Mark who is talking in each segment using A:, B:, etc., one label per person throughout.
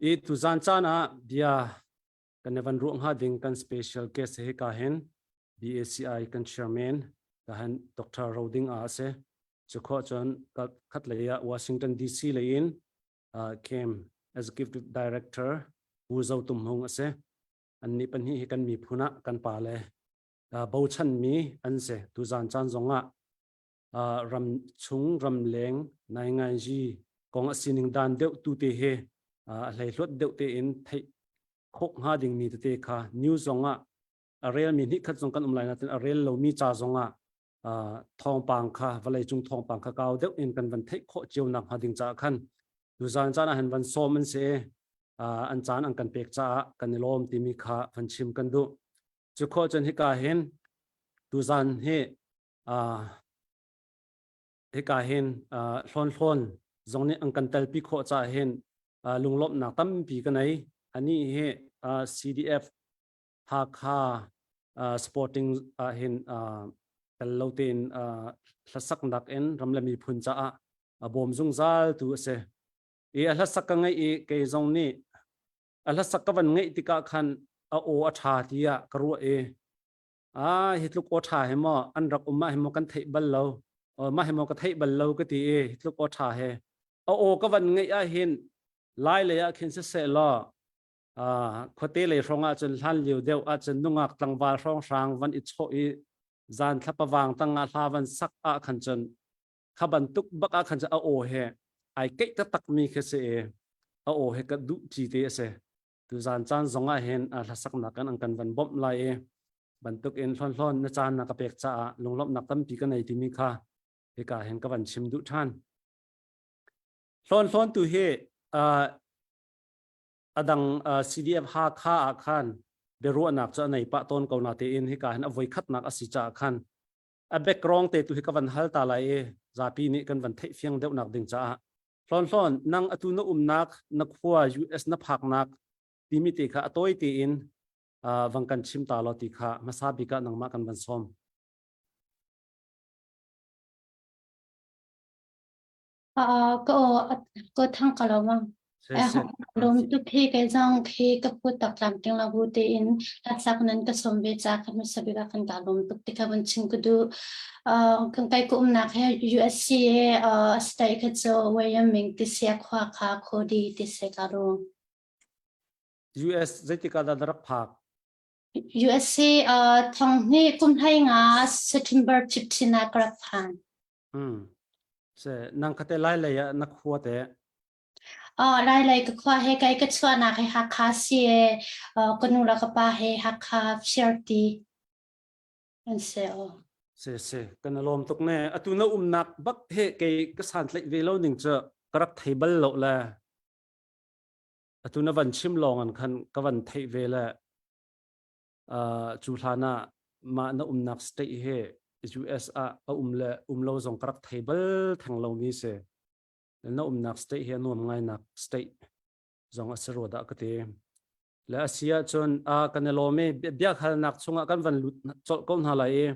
A: i tu zan chana dia kan evan ruang ha ding kan special guest he ka hen BACI kan chairman ka han Dr. Roding a se chukho chon ka khat leya Washington DC lein came executive director hu zo tum hung ase anni pan hi kan mi phuna kan pa le bo chan mi an se tu zan chan zonga Ramchung Ramleng nai ngai ji kong asining dan deuh tu te he hlei hlot deuh te in thei khok ha ding mi te kha new zonga arel mi ni khat zong kan umlai na ten arel lo mi cha zonga thong pang kha valai chung thong pang kha kaw deuh in kan van thei kho chiu nak ha ding cha khan tu zan chana han van som an se an chan an kan pek cha kan lom ti mi kha van chim kan du chu kho chan hi ka hen tu zan he he ka hen hlon zong ni ang kan tel pi kho cha hen lunglop na tam pi ka nai ani he CDF ha kha sporting hen kallotin hlasak nak en ramlami phun cha bom zung zal tu se e hlasak ka ngai e ke zong ni hlasak ka van ngai tika khan o atha tia karu e hitluk o tha he mo an rak umma he mo kan thei bal lo ma he mo ka thei bal lo ka ti e hitluk o tha he o ka van ngai a hin lai le a khin se lo khote le ronga chen hlan liu deu a chen nungak tlangwal rong rang van i cho i zan thlapawang tanga hlawan sak a khan chen khaban tuk baka khan cha o he ai ke ta tak mi khe se o he ka du chi te se tu zan chan zonga hen hlasak na kan ang kan van bom lai e bantuk in hlon na chan na ka pek cha lunglop na tam pi ka nei ti mi kha he ka hen ka van chim du than hlon tu he adang CDF ha kha khan beru anak cha nei pa ton ko na te in hi ka han avoi khat nak asi cha khan a background te tu hi ka van hal ta lai e za pi ni kan van thei fiang deuh nak ding cha hlon nang atu na nak na khwa US na phak nak ti mi te kha atoi ti in wang kan chim ta lo ti kha masabi ka nang ma kan van som
B: có thăng cả lâu không? Lom tu khi cái dòng khi các phụ tập làm tiếng là vụ tiền là sắc nên cái sôm về cha các mình sẽ bị các phần cả lom tu thì các bạn chinh cứ du cái cũng nạc hay USC state cái chỗ Wyoming thì sẽ khoa khá khô đi thì sẽ cả luôn
A: US zai ti ka da darak phak
B: USC thằng này cũng hay ngã September 15 na các bạn
A: se nang khate lai le ya na khwa te
B: lai lai cái khoa hay cái choa nạc hay hak khá xie con nụ là cái ba hay hak khá charity anh
A: se kan lom tuk ne atuna nak bak he ke san tlai ve lo ning cha karak thebal lo la atuna van chim long an khan ka van thei ve la chu hlana ma na nak state he US le lo zong karak thebal thang lo mi se na nak state he nom ngai nak state zong asero da ka te la asia chon kan lo me bia khal nak chunga kan van lut chol kon hala e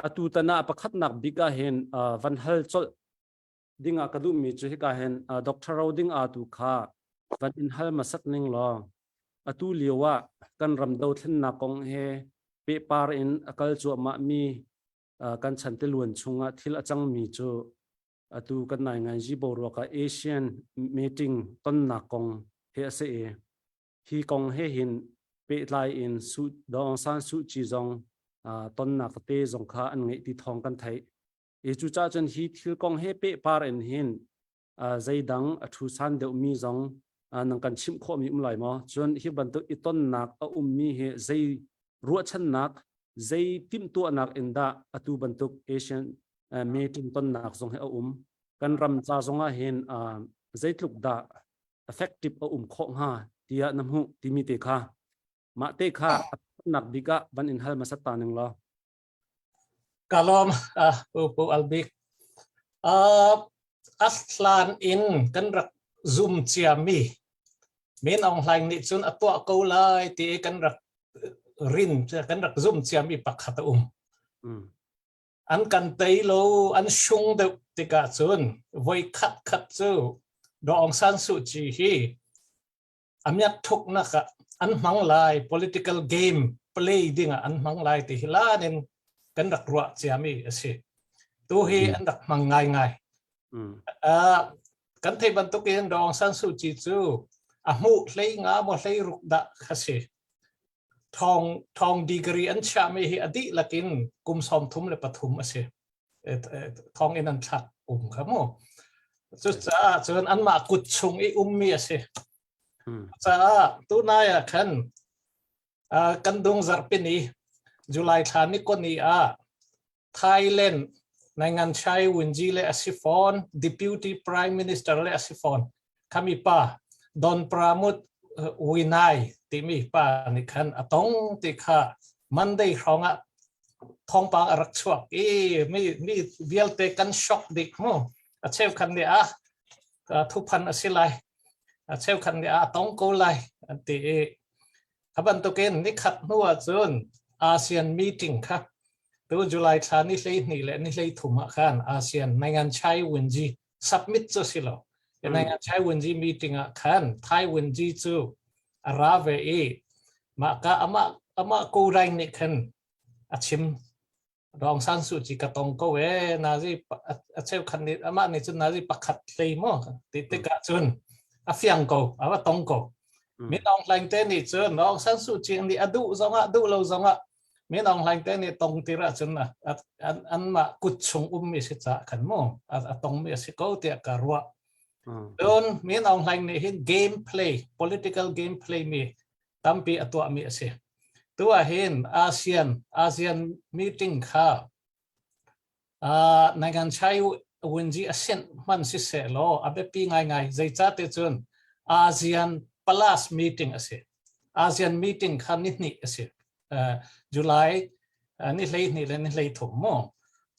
A: atu tana pakhat nak bika hen van hal chol dinga kadu mi chu hi ka hen Dr. Roding tu kha van in hal masak ning lo atu liwa kan ram Dothlennak kong he pe par in akal chu ma mi kan chante luan chunga thil achang mi chu atu kan nai ngai ji bo ro ka Asian meeting ton na kong he se hi kong he hin pe lai in su dong san su chi zong ton na ka te zong kha an ngai ti thong kan thai e chu cha chen hi thil kong he pe par en hin zai dang thu san de mi zong nang kan chim kho mi lai mo chon hi ban to i ton nak mi he zai ruwa chan nak zai tim tu nak inda atu ban tuk Asian meeting ton nak zong he kan ram cha zonga hen zai tluk da effective kho ha tia namhu timi te kha ma te kha nak bika ban in hal masat taning lo
C: kalom pu albik aslan in kan rak zoom chiami min ong hlaing ni chun atwa ko lai ti kan rak rin kan rak zoom chiami pakhat an kan tei lo an shung de tika chun voi khat chu do ong san su chi hi ยัดทุกนักอันมังลาย political game play ดิ้งอันมังลายที่ฮิลาเนนกันรักรัวเสียมีสิตัวเฮอันรักมังง่ายกันที่บรรทุกเองดองสันสุจิจูมุเลยงาบ่เลยรุกดะขัสิทองดีกรีอันชามีอดีละกินกุมสมทุมและปฐุมสิทองเอ็นันชัดครับมั้งจุดจ้าจนอันมากุดชงมีสิจ้าตัวนายขันกันดงจารปินีจุลัยธานิกนีไทยแลนด์ในงานใช้วินจีเลอสิฟอน Deputy Prime Minister เลอสิฟอนขมิป้าดอนปรามุดวินัยที่มีป้านี่ขันตรงที่ข้ามันได้ครองทองปางรักชวกมีเวียลเตกันช็อกดิกมั้งเชฟขันเนี่ยทุกพันสิไลเชฟขันเนี่ยต้องกูไลที่ขบันตุเกนนี่ขัดนัวจนอาเซียนมีติ้งครับตัวจุลัยธานี่เลยนี่แหละนี่เลยถุมขันอาเซียนในงานใช้วินจีสับมิดจะสิโลในงานใช้วินจีมีติ้งขันไทยวินจีจูราเวมาก็อามากูไรนี่ขันชิมรองสันสุจิกตงก็เวนาจีเชฟขันนี่อามานี่จนนาจีปักขัดเลยมั้งติดกะจนเฟียงก็ว่าตงก็มีน้องแรงเต้นนี่จนน้องสันสุจินี่ดูจงดูเราจงมีน้องแรงเต้นนี่ตรงที่ระจนนะอันมากุดชงมีสิจ้าขันมั้งตรงมีสิเขาเตียการวะจนมีน้องแรงนี่เห็นเกมเพลย์ political game play มีตั้มปีตัวมีสิตัวเห็นอาเซียนมีติ้งค่ะในการใช้วินจีอาเซียนมันสิเสโลอาเบปีง่ายใจจัดจนอาเซียน plus meeting อาเซียน meeting ค่ะนี่จุลัยนี่เลยถุงมั้ง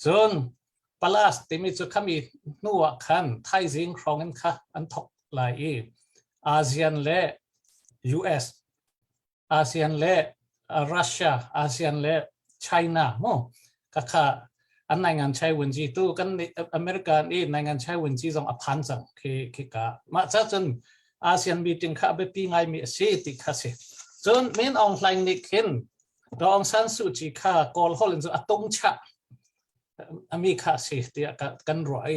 C: จน plus ที่มีจุดขมีนัวขันไทยจิงครองกันค่ะอันทกลายอาเซียนและ US อาเซียนและรัสเซียอาเซียนและไชน่ามั้งก็ค่ะอันในงานใช้วินจีตู้กันอเมริกาในงานใช้วินจีจงอภันจังคือก็มาจากจนอาเซียนมีติ้งค่ะแบบปีไงมีสิติค่ะสิจนมีออนไลน์นี่ขึ้นดองสันสุจิค่ะกอลฮอลจนตงชะมีค่ะสิที่กันรวย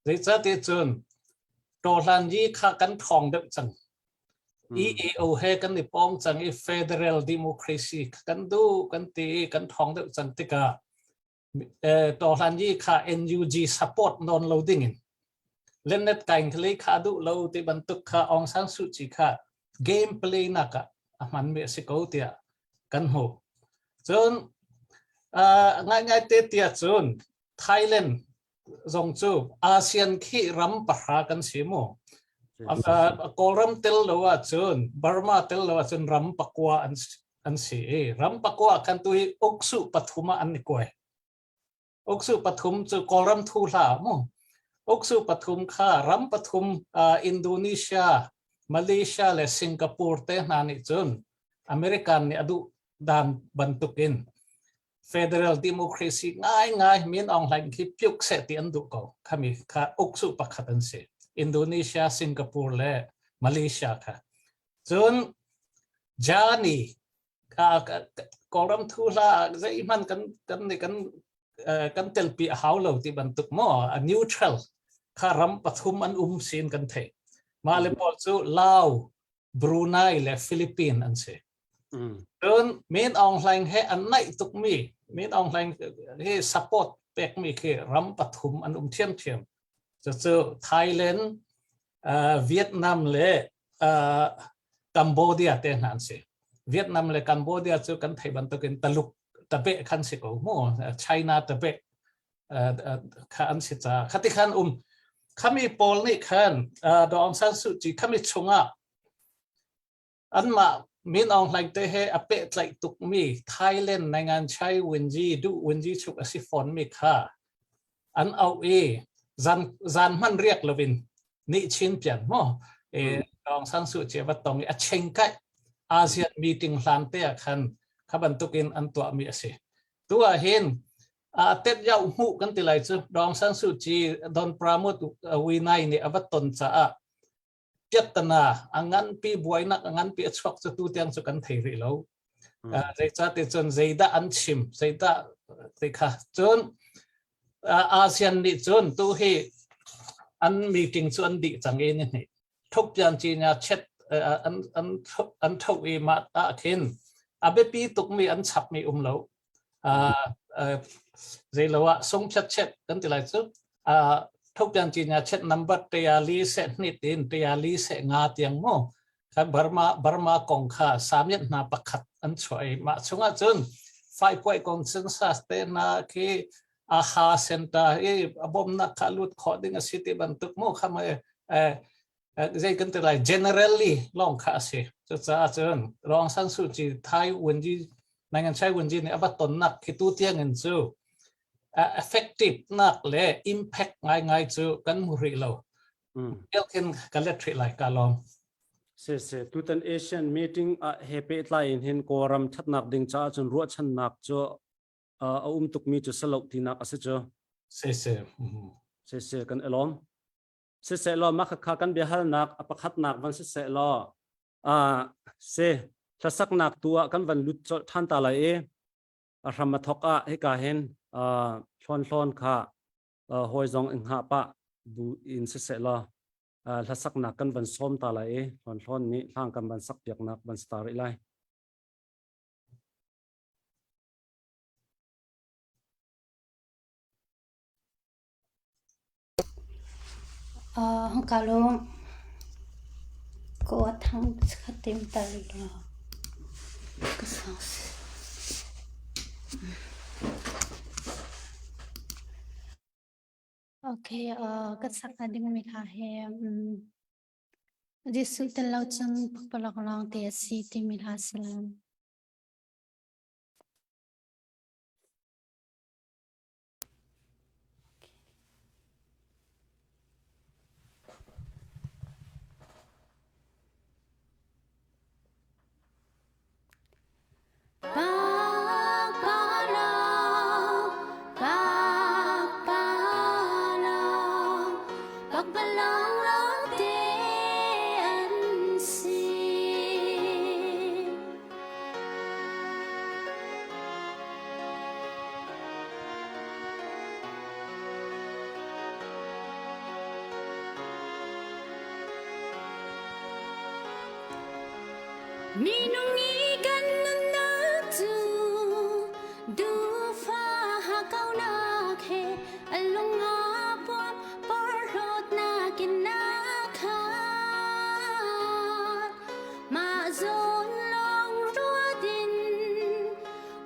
C: เลยจะที่จนโดลันยี่ค่ะกันทองเด็กจังEAO เฮกันนี่ป้องจังFederal Democracy กันดูกันตีกันทองเด็กจังติกาตัวรันยี่ค่ะ NUG support non loading เล่นเน็ตกันทะเลค่ะดูเราที่บรรทุกค่ะองซันสุจิค่ะ game play นักมันมีสิเขาเตียกันหูจนง่ายเตียจนไทยแลนด์จงจูอาเซียนขี้รำปะหากันสิโมกอรัมเตลเลวจนบาร์มาเตลเลวจนรำปักว่าอันสิรำปักว่ากันตัวอกสุปฐุมอันนี้กวยอกสุปฐุมจะกอรัมทูลาโมอกสุปฐุมค่ะรำปฐุมอินโดนีเซียมาเลเซียและสิงคโปร์เตนานิจนอเมริกันเนี่ยอดุดานบรรทุกิน Federal Democracy ง่ายมีนออนไลน์ที่พิกเสติอันดุก็ขมิค่ะอกสุปขัดันเสอินโดนีเซียสิงคโปร์และมาเลเซียค่ะจนจานีกอรัมทูลาจะอิมันกันเตลปีหาวเราที่บรรทุกมั่วนิวทรัลค่ะรำปฐุมอันสินกันเทมาเลปอลซูลาวบรูไนและฟิลิปปินส์อันเสจนมีนออนไลน์ให้อันไหนตุกมีนออนไลน์ให้ซัพพอร์ตเป็กมีคือรำปฐุมอันเทียมจะเจอไทยแลนด์เวียดนามและกัมพูชาเท่านั้นสิเวียดนามและกัมพูชาเจอกันไทยบรรทุกกันตลุกตะเบะขันสิโก้โม่ไชน่าตะเบะขันสิจ้าขัดขันขมีโพลนี่ขันดองสันสุจิขมีชงอันมามีนออนไลน์เตะให้อเปะใจตุกมีไทยแลนด์ในงานใช้วินจีดูวินจีชุกอสิฟอนมีค่ะอันเอาจันมันเรียกลวินนี่ชินเปลี่ยนมั้งดองสันสุจิว่าตรงนี้เชงไกอาเซียนมีติ้งลานเตะขันขบันตุกินอันตัวมีสิตัวเห็นเต็ดยาวหูกันติไลจูดองสันสุจีดอนปราโมทวินัยนี่อวตนจ้า เจตนาอังงั้นปีบวยนักอังงั้นปีชกจะตูเตียงสุกันไทยริโลใจจะติดจนใจได้อันชิมใจได้ติค่ะจนอาเซียนดิจนตัวเฮอันมีกิ่งส่วนดิจังเองนี่ทุกอย่างจีน่าเช็ดอันทุกอีมาตาขินอาเบปีตุกมีอันฉับมีเลวใจเราว่าทรงเช็ดกันที่ไรสุดทุกอย่างจีน่าเช็ดนับบัตรเตียลีเสนิดอินเตียลีเสงาเตียงโม่ครับบาร์มากงข้าสามยันนาปักขัดอันช่วยมาชงอาจนไฟป่วยกงซึ่งซาสเตนาคีอาหาเซนตาบอมนักขาลุดขอดิ้งสิติบันตุกโม่ข้ามาใจกันที่ไร generally ลองข้าสิจะจะอาจนลองสังสุจีไทยวันจีในงานใช้วันจีเนี่ยอับต้นนักคิดตัวเตียงเงินจูeffective นักเลย impact ง่ายจูกันมุริโลเอลเคนกันเล็ดทริไลการลอง
A: เสียตุตันเอเชียนมีติ้งเฮเปิดไลน์เห็นกอรัมชัดนักดิ่งจ้าจนรัวชันนักจ้าตุกมีจุดสลบที่นักอาศัยจ้าเสียกันเอลอมเสียล้อมักขากันเบียหัลนักอปักหัดนักวันเสียล้อเสียถ้าสักนักตัวกันวันลุดท่านตาลายรำมาทอกให้กาเห็นชอนค่ะหอยจงอิงหาปะดูอินเสียล้อถ้าสักนักกันบันส้มตาไหลชอนนี้ทางกันบันสักเปียกนักบันสตาร์ไล
B: ฮังกาลุงก็ทั้งสกัดเต็มตาเลยนะก็สังสิโอเคก็สักการดิ่งมีค่าเฮดิสุดแล้วจังพลักลองเตะสีที่มีค่าสิลันมีนุ่งนี้กันนั่นนะจูดูฟ้าหาเก้าหน้าเขอลงอาปอนปอร์โรดนากินนาขามาโซนลองรัวดิน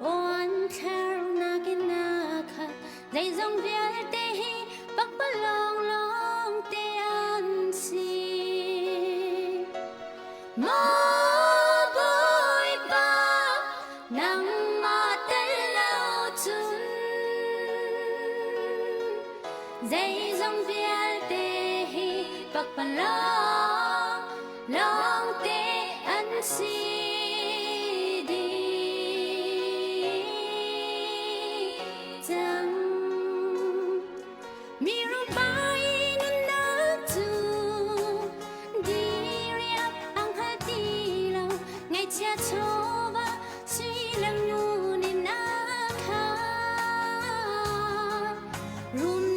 B: วันแคลนากินนาขาใจจงเวียนเตหิปักปะลองลองเตียนสีdây dòng việt tê hi bạc bàn long tê ăn si đi chẳng mi ru bay nên đã tu đi riap ang hai đi lâu ngày chia cho ba suy lăng nu nên na kha rum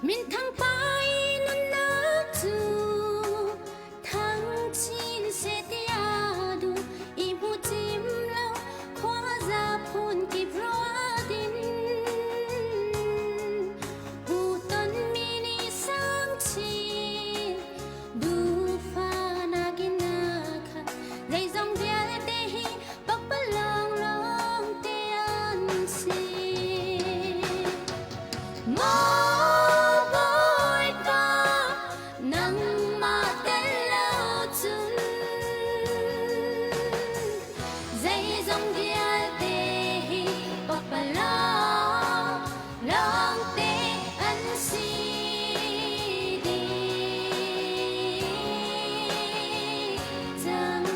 B: min thang pai nun nak chu thang chin se tia du I mu chim lo khwa za phun ki brodin u ton mini sang chin du fa na gina kha dei zong dia de hi bak pa long long te an si mo boy ta nang ma te lo chun dei zong dia de hi bak pa long long te an si di chang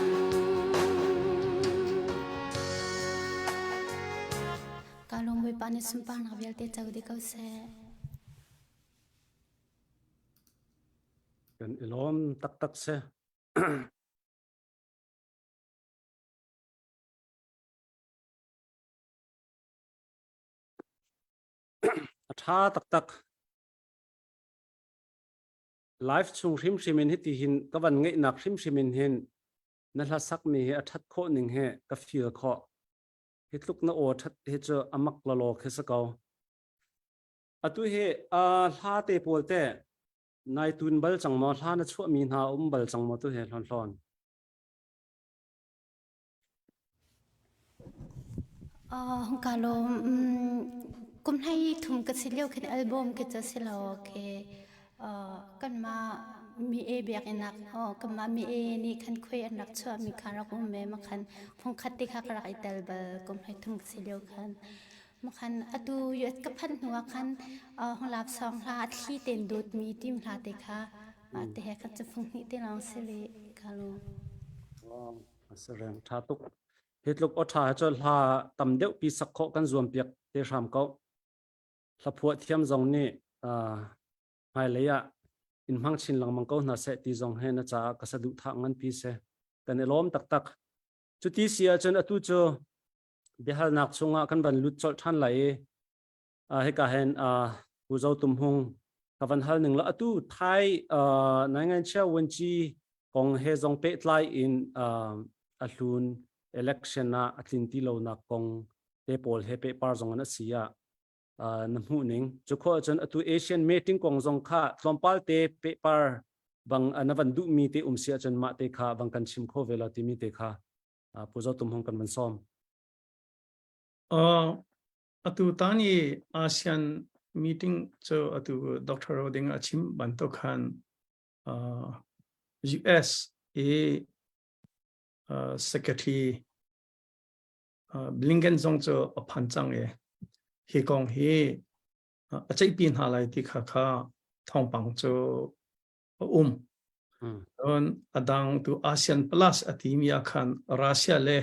B: kalong bui pani sumpa na vial te chau di kau se
A: kan ilom tak tak se atha tak tak live chung hrim hrimin hi ti hin ka van ngei nak hrim hrimin hin na hla sak mi hi athat kho ning he ka feel kho hi tluk na o that hi chu amak la lo khe sa kau atu he a hla te pol te nai tun bal chang mo hla na chu mi na bal chang mo tu he hlon hlon
B: kalong kum hai thum ka sileu khen album ke cha silo ke kan ma mi e biak enak kan ma mi e ni khan khoi anak chua mi khara kum me ma khan phong khatti kha kara ital bal kum hai thum ka sileu khan ma khan atu yot ka phan nuwa khan hong lap song hla thi ten dot mi tim hla te kha te he kha cha phong ni te lang se le kalong
A: asarem tha tuk hitluk o tha cho hla tam deuh pi sak kho kan zuam piak te ram ko hla phuat thiam zong ni hai leya in hmang chin lang mang ko na se ti zong he na cha ka sa du tha ngan pi se kan elom tak tak chu ti sia chen atu cho behal nak chunga kan ban lut chol than lai he ka hen hu zo tum hung ka van hal ning la atu thai nai ngan cha wen chi kong he zong pe tlai in a hlun election na atlin ti lo na kong te pol he pe par zong na sia na hmu ning chu kho chen atu asian meeting kong zong kha tlompal te pe par bang anavan du mi te sia chen ma te kha bang kan chim kho vela ti mi te kha puzo tum hong kan man som
D: atu tani ASEAN meeting cho atu Dr. Dinga chim banto khan US secretary Blinken zong cho phanchang hi kong hi achai pin halai ti kha kha thong pang cho on adang tu ASEAN plus atimia khan Russia le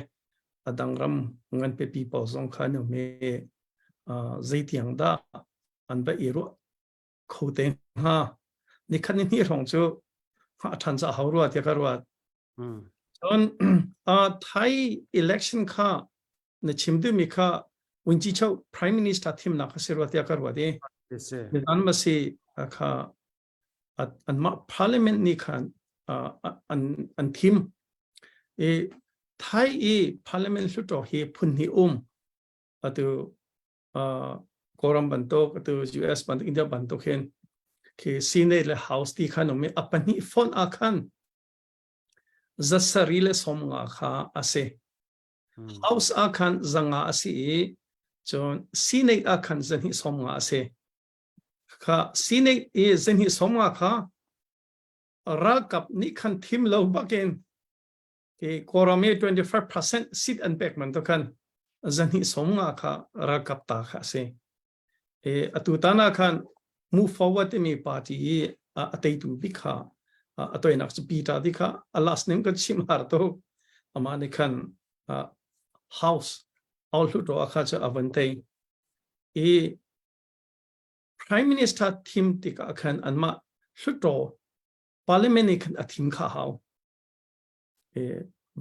D: adang ram ngan pe people zong khan me zaitiang da an ba iro khote ha ni khan ni rong chu ha than cha hawru ati karwa on Thai election kha na chimdu mi kha winchi chau prime minister thim na khasirwa ati karwa de an ma si kha an ma parliament ni khan an thim Thai parliament luto he phun hi atu koram bantok atu US bantok India bantok hen ke Senate le house ti khan me apani phone akhan zasari le somnga kha ase house akhan zanga asi chon Senate akhan zani somnga ase kha Senate zani somnga kha rakap ni khan thim lo baken ke korame 25% seat and back man to khan zani somnga kha rakap ta kha se atutana khan move forward me party atei tu bikha atoi nak pita dikha alas nim kan simar to amane khan house all to akha cha avante prime minister thim tika khan anma hluto parliament khan athim kha haw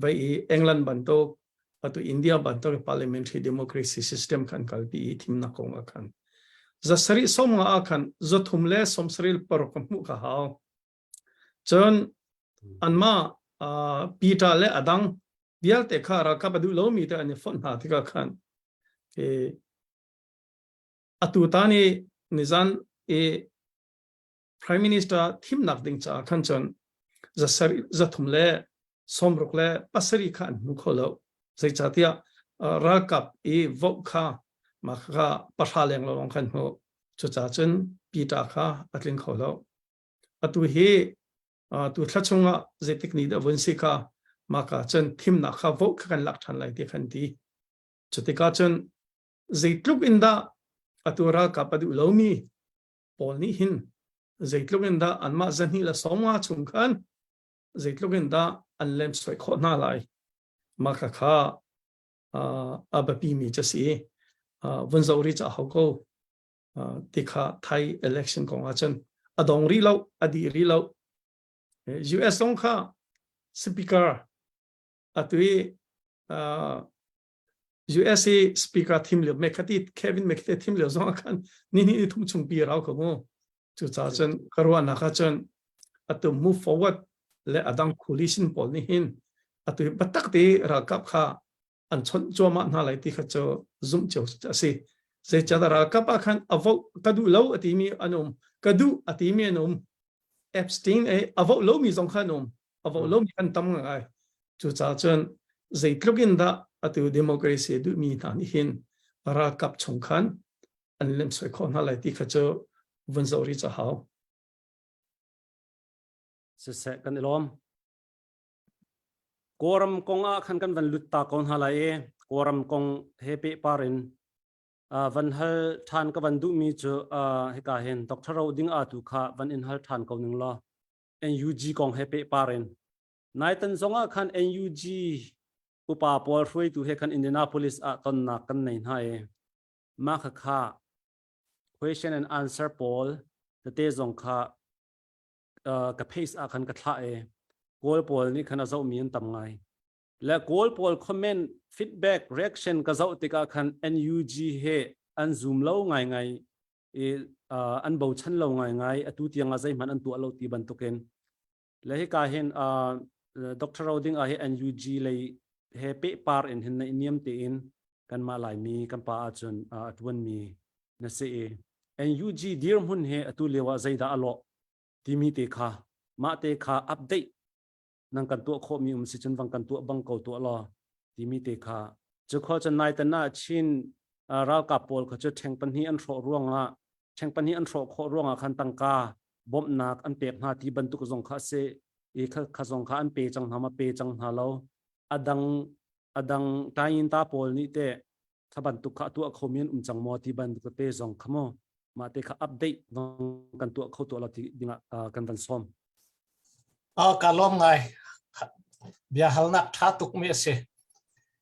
D: vai England banto atu India banto parliamentary democracy system khan kalpi thim na kong khan zasari som nga akan zothumle somsril parokmu ka hao chon anma pita le adang bial te khara ka badu lo mi te ani fon ha tika khan e atutani nizan e prime minister thim nak ding cha khan chon zasari zathumle somrokle pasari khan mu kholo zai chatia rakap e vokha makha pashaleng lo khan ho chucha chen pita kha atlin kholo atu he tu thlachunga zetikni da vonsika maka chen thim na kha vok kan lak than lai te khan ti chutika chen zeitluk inda atura ka padu lomi polni hin zeitluk inda anma zanhi la somwa chung khan zeitluk inda anlem soi kho na lai maka kha abapi mi chasi vonzauri cha hoko tikha thai election ko chen adong ri lo adi ri lo US song kha speaker atui USA speaker team le mekati Kevin mekte team le zong khan ni thum chung pi rao ko mo chu cha chen karwa na kha chen atu move forward le adang coalition pol ni hin atui batak te ra kap kha an chon choma na lai ti kha cho zum cho ase se cha ra kap khan avo kadu lo atimi anum kadu atimi anum abstain avo lo mi zong khanom avo lo mi kan tam ngai chu cha chen zeitlugin da atu democracy du mi ta ni hin ra kap chung khan an lem soi khon ha lai ti kha cho vonzori cha hao
A: se kan ilom koram konga khan kan van lutta kon halai koram kong hepe parin van hal than ka van du mi chu he ka hen doctor ro ding a tu kha van in hal than ko ning lo NUG kong hepe parin naitan zonga khan NUG upa pol hrui tu he khan Indianapolis a ton na kan nei hai ma kha question and answer poll te zong kha ka pace a khan ka thla goal poll ni khana zo mi an tam ngai la goal poll comment feedback reaction ka zo tika khan NUG he an zoom lo ngai ngai an bo chan lo ngai atu tianga zai man an tu alo ti ban tuken la he ka hen Dr. Roding a he NUG lei he pe par in hin na niam te in kan ma lai mi kan pa a chun atwan mi na se NUG dir mun he atu lewa zaida alo ti mi te kha ma te kha update nang kan tu kho mi si chun wang kan tu bang ko tu lo ti mi te kha chu kho chan nai ta na chin ra ka pol kho chu theng pan hi an ro ruanga theng pan hi an ro kho ruanga khan tang ka bom nak an pek na ti ban tu ko zong kha se e kha zong kha an pe chang na ma pe chang na lo adang tain ta pol ni te thaban tu kha tu khomian chang mo ti ban ko te zong khamo ma te kha update kan tu kho tu lo ti dinga kan ban som
C: kalom ngai bia halnak tha tuk me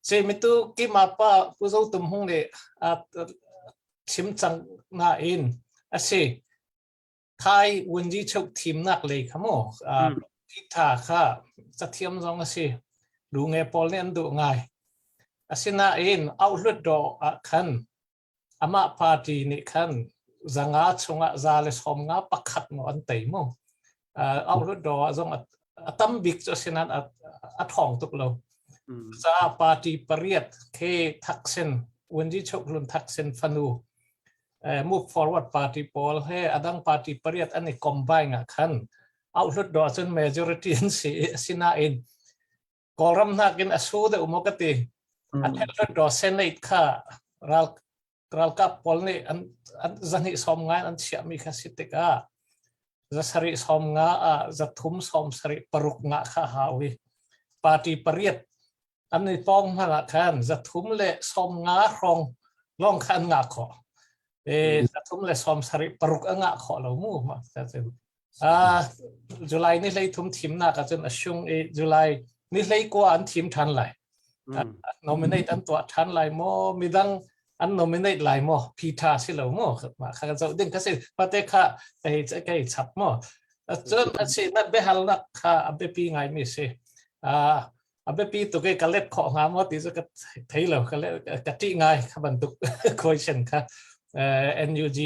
C: se mitu ki mapa puzo tum hung le thim chang na in ase thai wunji chok thim nak le khamo ti tha kha chathiam jong ase lu nge pol ne andu ngai asina in outlet do khan ama party ni khan zanga chunga zale som nga pakhat no an tei mo outlet do jong atam bik cho sinan athong tuk lo za party pariat ke thaksen wunji chok lun thaksen fanu move forward party poll he adang party pariat ani combine khan outlet do chun majority in sina in koram nakin asu de umokati outlet do senate kha ral ka poll ni an zani som ngai an sia mi kha sitika zasari som nga zathum som sari paruk nga kha hawi party pariat ani pong hala khan zathum le som nga rong long khan nga kho zathum le som sari paruk nga kho lo mu ma July ni lei thum thim na ka chen asung July ni lei ko an thim than lai nominate an to than lai mo midang an nominate lai mo pita silo mo ma kha zo ding ka se pate kha kai chap mo chon ase na be hal na kha abe pi ngai mi se abe pi to ke kalet kho nga mo ti zo ka thailo ka ti ngai kha ban tu question kha NUG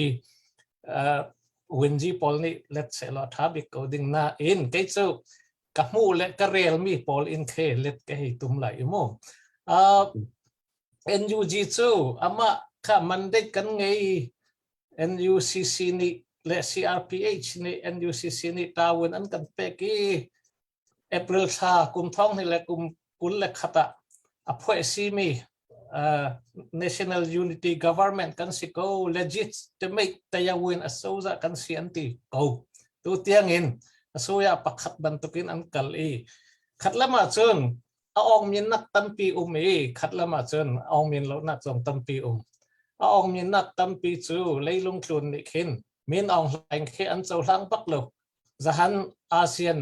C: วินจีปอลนี่เล็ดเสลอทับอีกก็ดิ่งน่าอินเกิดสู้กับมูเล็ดกระเรลมีปอลอินเคเล็ดก็ให้ตุ้มไหลมั่งNUG สู้อามาข้ามันได้กันไง NUCC นี่และ CRPH นี่ NUCC นี่ตาวันอันกันเปกี้April ชากุมท้องนี่แหละกุมกุลเล็กขตะอภัยซีมีNational Unity Government กันสิโก้ legitimate แต่ยังวินอโซจะกันสิอันตีโก้ตัวเตียงอินอโซยาปักขัดบันตุกินอันกัลอีขัดละมาจนเอาองมีนักตั้มปีขัดละมาจนเอามีนเรานักส่งตั้มปีเอาองมีนักตั้มปีจูเลยลงทุนนี่ขินมีนองแรงแค่อันเจ้าหลังปักโลจะหันอาเซียน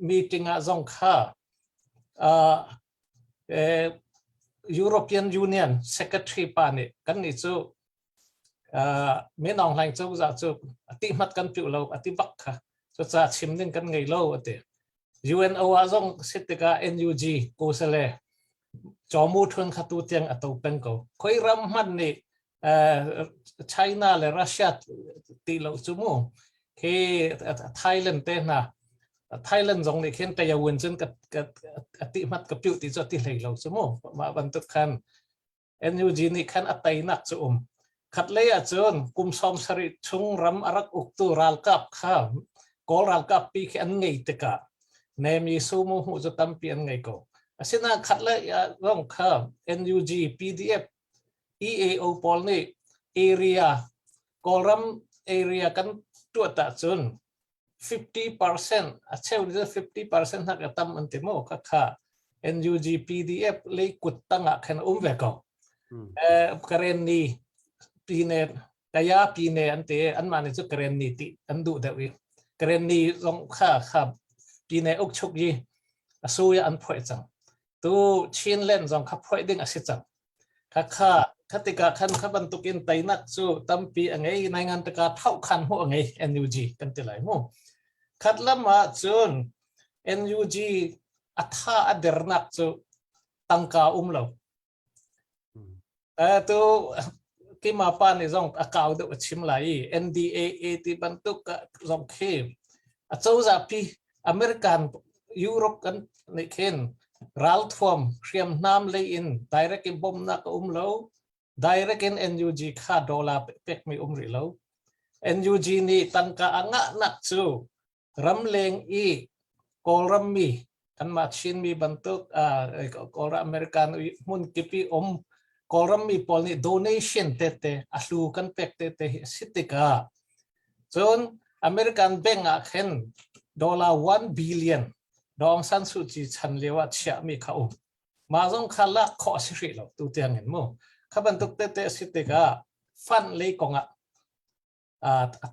C: มีติงอาจงค่าEuropean Union Secretary ปานี่กันนี่จูมีนองแรงจูจะจูอธิมัดกันปิวเราอธิบักค่ะจะชิมนึงกันไงเราอติUNO อาจงสิทธิกา NUG กูเสลจอมูทุนขัดตัวเตียงอัตโตเป็นกูคอยรำมันนี่ไชน่าและรัสเซียตีเราจูมูคือไทยแลนด์เต้นะไทยแลนด์ตรงนี้เห็นแต่ยาวันจนกับอติมัดกับปิวที่จะตีเลยเราจูมูมาบรรทุกคัน NUG นี่คันอัตไตนักจูขัดเลยอาจนกุมซอมสริชงรำอารักอุกตูรัลกับข้าวกอรัลกับปีขันไงตะกะเนมีสูมูหูจะตั้มเปลี่ยนไงก็สินะขัดเลยร้องข้าว NUG PDF EAO ปอลนี่ area กอรัม area กันตัวตัดจน 50% เช่านี่50% นักตั้มอันเตโมค่ะ NUG PDF เลยกุดตั้งอ่ะแค่นั้นเวก็กรณีปีเนกายาปีเนอันเตอันมาในจุดกรณีติอันดูเดวิกรณีร้องข้าปีเนอุกชุกยีสู้ยอันพ่อยจังตัวชินเล่นจงขับพ่อยดึงอาศิจังข้าคติกาขันขับันตุกินไตนักสู้ตั้มปีอะไรในงานตะการเท่าขันหัวไง NUG กันติไหลมู่ขัดละมาจน NUG อัฐาอเดรนักสู้ตั้งกาเราตัวที่มาปานี่จงอากาศดูชิมไหล NDAA ที่บรรทุกจงเข้มเจ้าจะพี่อเมริกันยุโรปกันในเคนรัลทวมเรียมน้ำเลยอิน direct อินบอมนักเรา direct อิน NUG ค่าดอลลาร์เป็กไม่ริเรา NUG นี่ตั้งกะอ่างนักจูรำเลงอีกอลรัมมีกันมาชินมีบรรทุกกอลอเมริกันมุนกิปีกอลรัมมีพอลนี่ donation เตะอาลูกันเป็กเตะสิติกาจนอเมริกันแบงก์เห็น$1 billion ดองสันสุจิชันเรียกว่าเชื่อมีเขามาจงขลักข้อสิริเราตัวเตียงเห็นมั้งข้าบรรทุกเตะสิติกาฟันเลยกง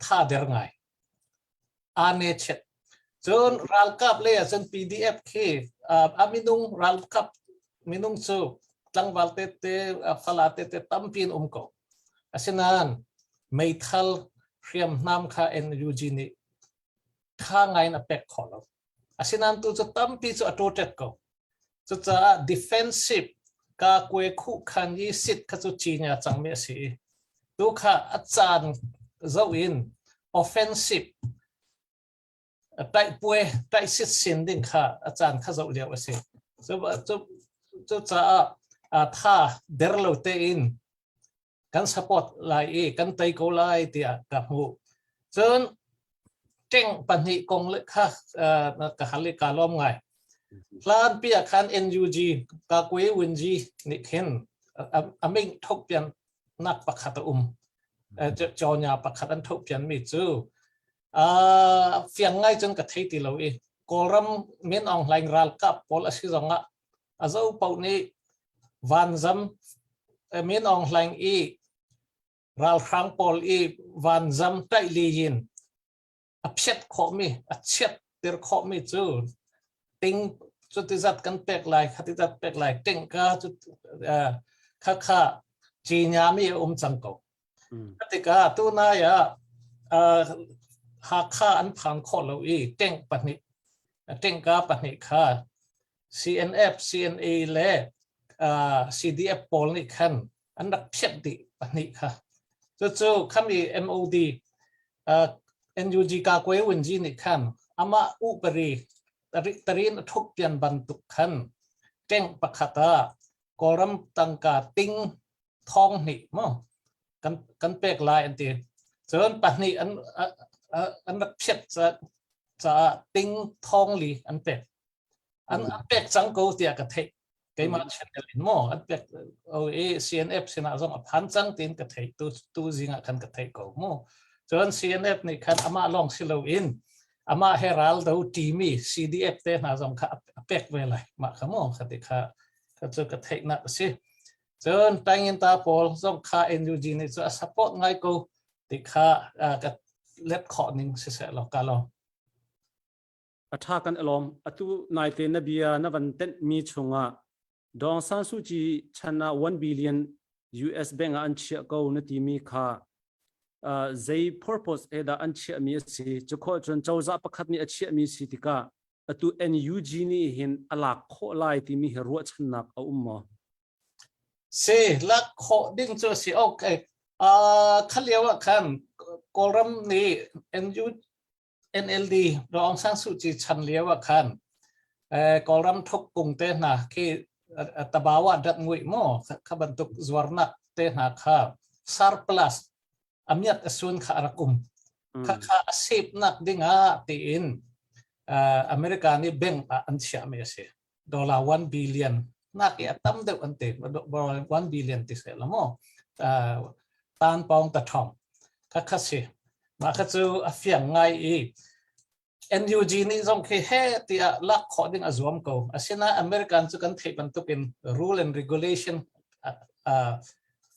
C: ท่าเดินไงอันนี้เช็ดจนรัลกับเลยจน PDF คืออามินุงรัลกับมินุงสูตั้งวัลเตะฟลาเตะตั้มปีนก็อาศัยนั้นไม่ทัลเรียมน้ำข้า NUG นี่ข้างไงนับเป็กขอเราอาศัยนั้นตัวจะตั้มปีจะตัวเจ็ดก็จะ defensive ก็กวยคู่ขันยี่สิบข้าจะจีนยาจังเมียสิตัวข้าอาจารย์เจ้าอิน offensive ไต่ป่วยไต่สิทธิ์สินดิ่งข้าอาจารย์ข้าจะเรียกว่าสิจะถ้าเดร์โลเตอินกันสปอร์ตไลน์กันไตโกไลน์ที่กับหูจนเจ้งปัญหากงเล็กค่ะกับฮัลลิกาล้อมไงลานปีอาคาร NUG กากวยวินจีนิเห็นไม่ทบเปลี่ยนนักประคัตจอญาประคัตอันทบเปลี่ยนมิจูเฟียงไงจนกระทิติเราเองกอรัมเมนออนไลน์รัลกับพอลสิจงอาจจะเป่านี้วันจำเมนออนไลน์รัลครั้งพอลวันจำไตลียินเช็ดข้อมีเช็ดเติร์ข้อมีจูติงจุดที่จัดกันเป็กไลขัดที่จัดเป็กไลติงก็จุดข้าจีนยามีจังก็ขัดที่ก็ตัวนายหากข้าอันผ่านข้อเราติงปัจนิติงก็ปัจนิข้า CNF CNA และCDF พอลนี่ขันอันดับเช็ดดิปัจนิค่ะ จู่ๆคำนี้ MOD NUG กากวยวันจีนี่ขันอามาอุปรีตรีนทุกเปลี่ยนบรรทุกขันเจ้งปะขัตากอรัมตังกาติงทองนี่มั้งกันเป็กลายอันตีส่วนปัจนี้อันเพียรจะติงทองลีอันเป็กเป็กสังกูเตียกระเทยไกมาเช่นเดิมมั้งอันเป็กCNF สินะส่งพันจังตินกระเทยตู้จิงอ่ะกันกระเทยกูมั้งส่วน CNF นี่คันอามาลองสิโลอินอามาเฮรัลดูทีมี CDF เตนะส่งข้าเป็กเวลัยมาขโมยคติข้าจะกระเทยนักสิส่วนแต่งยินตาโพลส่งข้า NUG นี่จะ support ไงกูติข้าก็เล็ดขอหนึ่งเสียหรอกกันลอง
A: ถ้ากันอารมณ์ตุนายเตนเบียนวันเต็นมีชงอ่ะดองซันซูจีชนะ1 billion US แบงก์อันเชียกูนทีมีค่าใจ purpose เอดาอันเชียมีสิจุดข้อจนเจ้าจะประคัดมีอันเชียมีสิติกาตุ NUG นี่เห็นอลักข้อลายที่มีรัวชนักเอามา
C: เสลักข้อดิ้งจะสิโอเคขั้นเรียกว่าขั้นกรมนี้ NLD รองสังสุจิชันเรียกว่าขั้นกรมทุกกรุงเทพนะที่ตะบาวดัดงวยมั่วขบันทุกจวรนักเทนะครับ surplus อเมียดส่วนขารักุมข้าสิบนักดิ้งตีอินอเมริกานี่แบ่งอันเชียไม่ใช่$1 billion นักyaตั้มเดียวอันเต็ม$1 billion ที่เสียละมั้งตานปองตะทอมข้าสิมาข้าจะเฟียงไงอีNUG นี่ส่งแค่ที่ลักขอดิ้งอจวมกูอาศัยนะอเมริกันจะกันเทปันตุกิน rule and regulation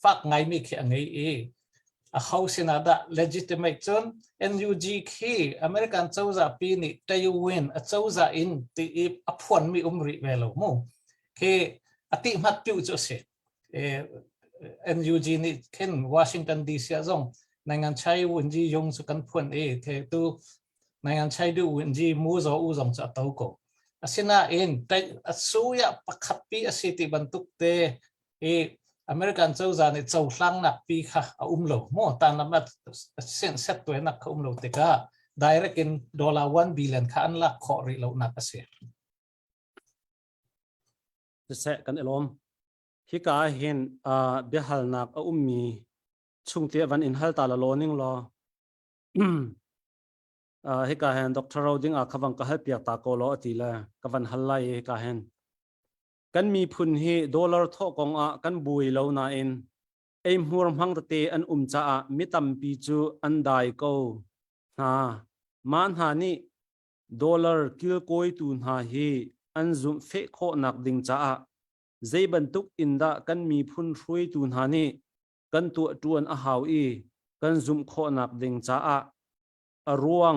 C: ฟักไงมีแค่ไงอีเขาสินะได้ legitimate จน NUG ที่อเมริกันเจ้าจะปีนี้ได้วินเจ้าจะอินที่อภวนมีริเวลมั้งคืออติมัดปิวจุดเสียNUG นี่เช่นวอชิงตันดีซีส่งในงานใช้วินจียงสุกันพวนเทตูในงานใช้ดูวินจีมูโซอูซงจะตัวกูอาศัยนะอินแต่สู้ยาปักขับปีอาศัยที่บรรทุกเตอเมริกันเจ้าจานี่เจ้าหลังนักปีค่ะโลมั่วตามนั้นเส้นเซตตัวนักโลติกา direct in $1 billionค่ะอันละขอริโลนักเสีย
A: จะเสกันอารมณ์ที่กาเห็นเบียหัลนักมีช่วงเทียวันอินฮัลตาลโลนิงรอที่กาเห็นดร. โรดิงขวังก็ให้เปียกตาโกโลตีละกวันฮัลไลที่กาเห็นกันมีพุนฮี$ทอกงกันบุยเลวนาอินมัวรำพังตะเตอันจ้ามิตัมปีจูอันได้ก็มันหานี่$กิลโกยตูนหาฮีอันซุมเฟโคนักดิ่งจ้าใจบรรทุกอินดากันมีพุนช่วยตูนหานี่กันตัวจวนหาวกันซุมโคนักดิ่งจ้ารวง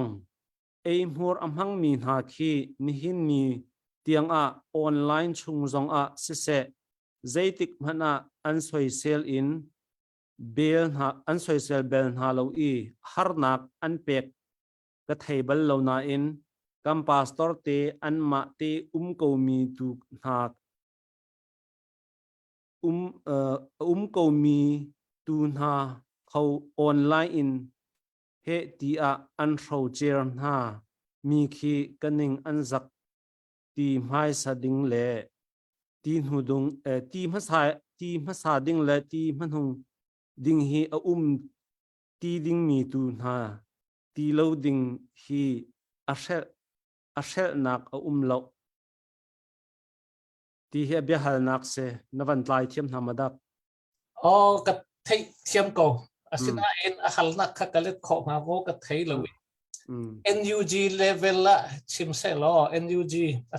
A: มัวรำพังมีหาคีนิหินมีเตียงออนไลน์ชุงจงเสใจติกมันอันสวยเซลอินเบลอันสวยเซลเบลฮาโลฮาร์นักอันเป็กกระเทยเบลโลนาอินกัมพาสตอร์เตอันมาเตกูมีตุกนักกูมีตุนหาเขาออนไลน์อินเฮตีอันโรเจอร์นามีขีกันนิงอันจักทีมให้สะดิ้งเล่ทีมหูดงทีมให้สะดิ้งเล่ทีมหงดิ้งฮีทีดิ้งมีตูนหาทีเลวดิ้งฮีอาเชลนักเลวทีเฮียเบียหัลนักเสนวันไลเทียมธรรมดา
C: กับเทียมกูอาศัยนะหัลนักขัดเล็ดขอมาโวกับเทยเลย NUG level ละชิมเสลอ NUG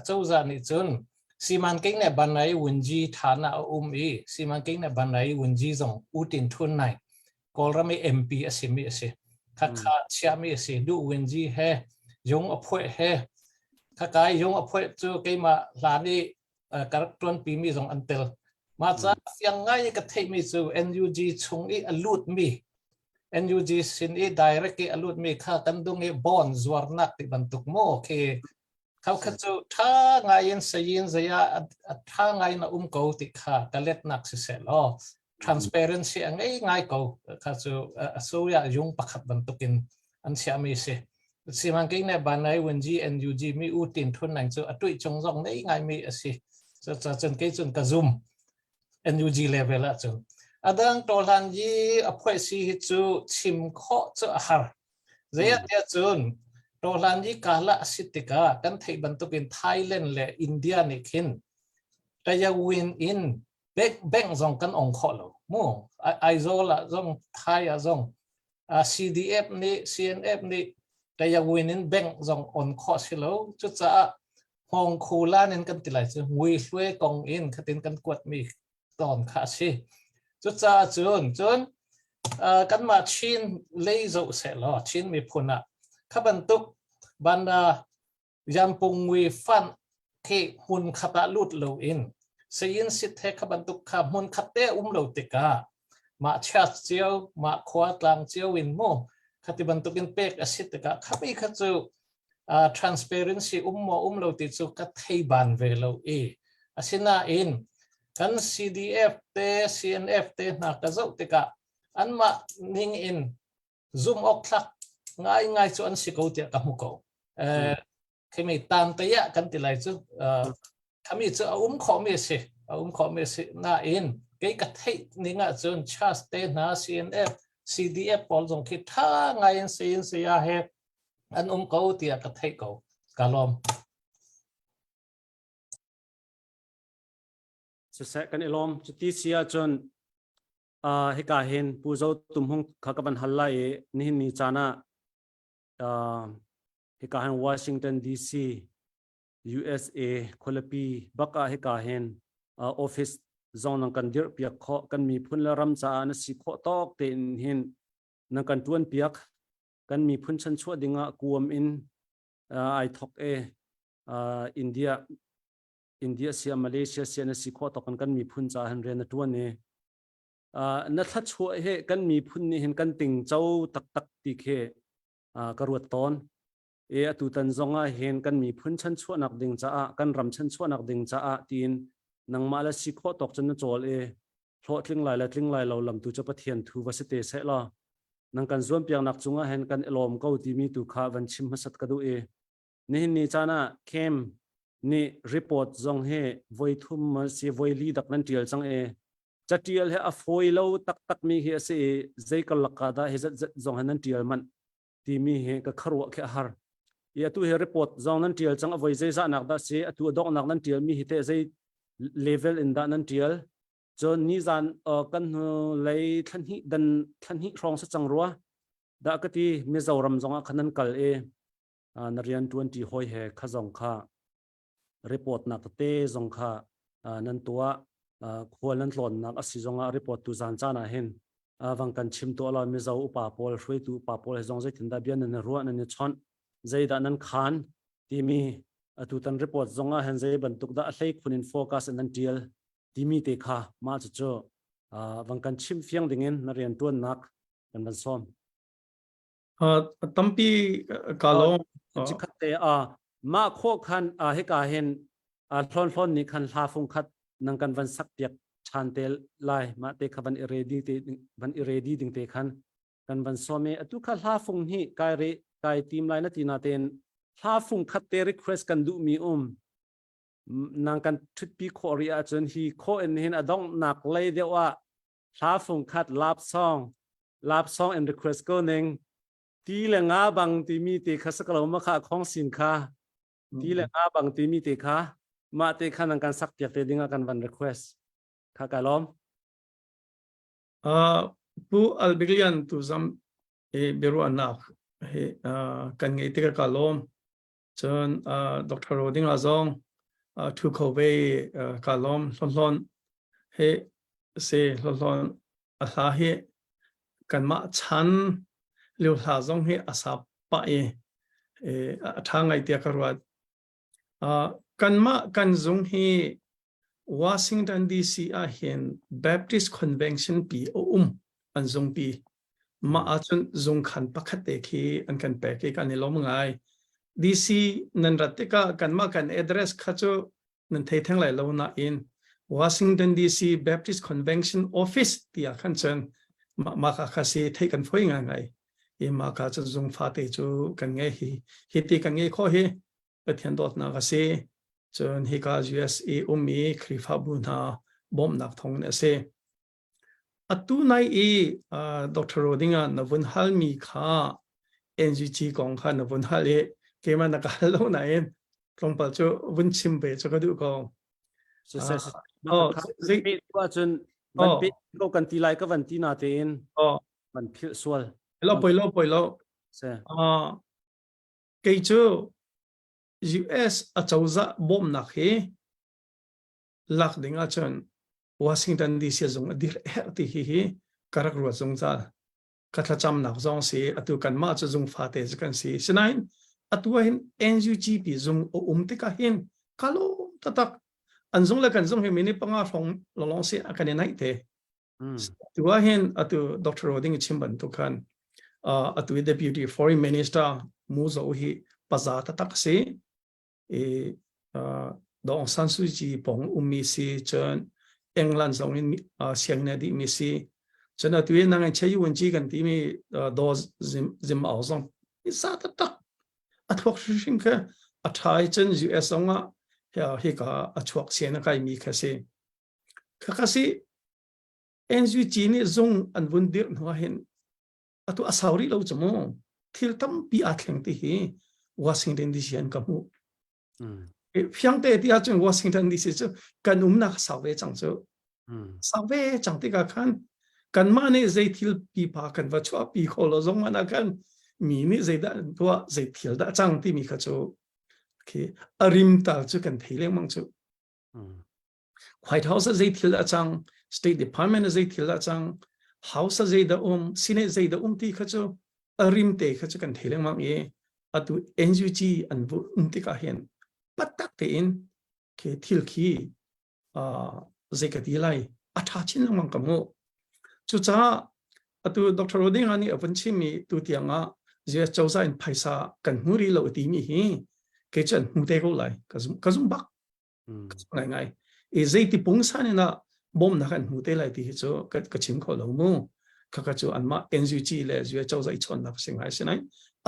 C: เจ้าจานี่จนสีมันเก่งเนี่ยบันไดวินจีฐานะสีมันเก่งเนี่ยบันไดวินจีส่งอุตินทุนไหนกอลรามี MP สิมีสิข้าเชื่อมีสิดูวินจีเฮยงอภัยเฮข้ากายยงอภัยจู่เกี่ยมาหลานี่กระตุ้นปีมีส่งอันเตลมาจากยังไงก็เทมีจู่ NUG ชงลูดมี NUG สินdirect ลูดมีข้ากันดงบอนจวรนักที่บรรทุกโมเคเขาขจูถ้าไงยันสยินจะถ้าไงนะกูติข้ากันเล็ดนักเสียแล้ว transparency ngay ko kha chu so ya yung pakhat ban tukin an siami se simang ke ne banai wenji NUG mi utin thun nang chu atui chong jong nei ngai mi asi cha chen ke chun ka zoom NUG level a chu adang tolan ji aphoi si hi chu chim kho chu har zaya tia chun tolan ji kala sitika kan thei ban tukin Thailand le India ni khin taya win in beng zong kan ong kho lo mo aizola zong Thai a zong CDF ni CNF ni taya win in beng zong on kho silo chu cha hong khula nen kan tilai chu ngui hlue kong in khatin kan kwat mi ton kha si chu cha chun kan ma chin lei zo se lo chin mi phuna khaban tuk banda yampung wi fan ke hun khata lut lo in sein sit the khaban tuk kha mun khate lo tika ma chat chiao ma khwa tlang chiao win mo khati ban tukin pek asit tika khapi khachu transparency lo ti chu ka thei ban ve lo e asina in kan CDF te CNF te na ka zo tika anma ning in zoom ok thak ngai chu an siko ti ka mu ko khemi tan te ya kan ti lai chu khami chu kho me se na in cái thei ninga chun chas te na CNF CDF pol jong khi tha ngai in se ya he an ko ti ka thei ko kalom
A: se kan ilom chuti sia chon he ka hen pu zo tumhung khakaban halla e ni chana he ka hen Washington DC USA kholapi baka he ka hen office zong nang kan dir piak kho kan mi phun la ram cha na si kho tok te hin nang kan tuan piak kan mi phun chan chua dinga kuam in ai thok India sia Malaysia sia na si kho tok kan mi phun cha han re na tuan ne na tha chua he kan mi phun ni hin kan ting chau tak ti khe karuat ton atu tan zonga hen kan mi phun chan chua nak ding cha kan ram chan chua nak ding cha tin nang mala si kho tok chan na chol thlo tling lai lo lam tu cha pathian thu wasite se la nang kan zom piang nak chunga hen kan elom ko ti mi tu kha van chim hasat ka du ni chana kem ni report zong he voi thum ma si voi li dak nan tial chang chatial he a foi lo tak mi he se zai kal lakada he zat zong hanan tial man ti mi he ka kharwa khe har ya tu he report zong nan tial chang voi zai za nak da se atu dok nak nan tial mi hi te zai level in da nan tial chon ni zan kan lei than hi rong sa chang ruwa da ka ti mizoram zonga khanan kal narian 20 hoi he khazong kha report nak te zong kha nan tua khol nan tlon nak asi zonga report tu zan chana hen wang kan chim to la mizo upa pol hrui tu pa pol he zong zai tinda bian nan ruwa nan ni chon zai da nan khan ti mi atu tan report zonga hen zai ban tuk da hlei khunin focus nan tial ti mi te kha ma chu wang kan chim fiang dingin narian tuan nak kan ban som
D: tampi kalo
A: chikhate ma kho khan he ka hen hlon ni khan hla phung khat nang kan van sak piak chan tel lai ma te khaban ready ding te khan kan van some atu kha hla phung hi kai team lai na tina ten hla phung khat te request kan du mi nang kan thut pi khoria chon hi kho en hen adong nak lai dewa hla phung khat lap song and request ko neng ti le nga bang ti mi te khasakalo ma kha khong sin kha ti le nga bang ti mi te kha ma te khan nang kan sak piak te dinga kan van request kha kalom
D: pu albilian tu zam beru anak he kan ngai te kalom chon Dr. Roding azong thu khobe kalom lon he se lon a he kan ma chan liu ha zong he asap pa thangai te karwat kan ma kan zong he Washington DC a hen Baptist Convention pi an zong pi ma achun zong khan pakhat te khi an kan pe ke kan lom ngai DC nan ratika kan ma kan address khacho nan thei thang lai lo na in Washington DC Baptist Convention Office tia khan chen ma kha se thei kan phoi nga ngai e ma ka chu zung fa te chu kan nge hi ti kan nge kho hi pathian dot na ka se chon hi ka USA mi khrifa bu na bom nak thong ne se atu nai e Dr. Dinga na vun hal mi kha NGG kong kha na vun hal e ke ma na ka lo na en tong pa chu vun chim be chu ka du ko
A: Zai qua chân vẫn biết câu cần tí lại các vấn tí nào tên vẫn phiêu xuân
D: poi lo cái chỗ US ở châu za bom nạc he lạc đỉnh ở chân Washington DC dùng dir thì hi karak ruột dùng za katha cham nak zong si atu kan ma chu dùng pha te kan si sinain atu hin NUG pi dùng te ka hin kalo tatak an zong la kan zong he mini panga phong long si akan nai te tu wa hin atu Dr. Roding chimban tu kan atu deputy foreign minister mu zo hi paza tatak se e Dong San Suu Kyi pong mi si chen England zong in siang na di mi si chen atu ye nang che yu ji kan ti mi do zim ao zong isa tatak athok shim ka athai chen US zong a hi ka achuak sian kai mi kha se kha si NUG ni zong an bun dir no hin atu asauri lo chamo thil tam pi a thleng ti hi Washington DC an ka mu phiang te ti a chung Washington DC chu kan na sawe chang chu sawe chang ti ka khan kan ma ne zai thil pi pa kan wa chua pi kholo zong ma na kan mi ni zai da tua zai thil da chang ti mi kha chu ke arim ta chu kan theileng mang chu White House zai thil da chang State Department zai thil da chang House zai da Senate zai da ti kha chu arim te kha chu kan theileng mang ye atu NUG an bu ti ka hen patak te in ke thil khi zai ka ti lai atha chin mang ka mo chu cha atu Dr. Roding ani apan chi mi tu tianga je chauza in phaisa kan muri lo ti mi hi ke chan mu te ko lai ka zum bak ngai ngai e zai ti pung sa ni na bom na kan mu te lai ti chu ka chim kho lo mu ka chu an ma NUG le je chauza i chon na sing hai sinai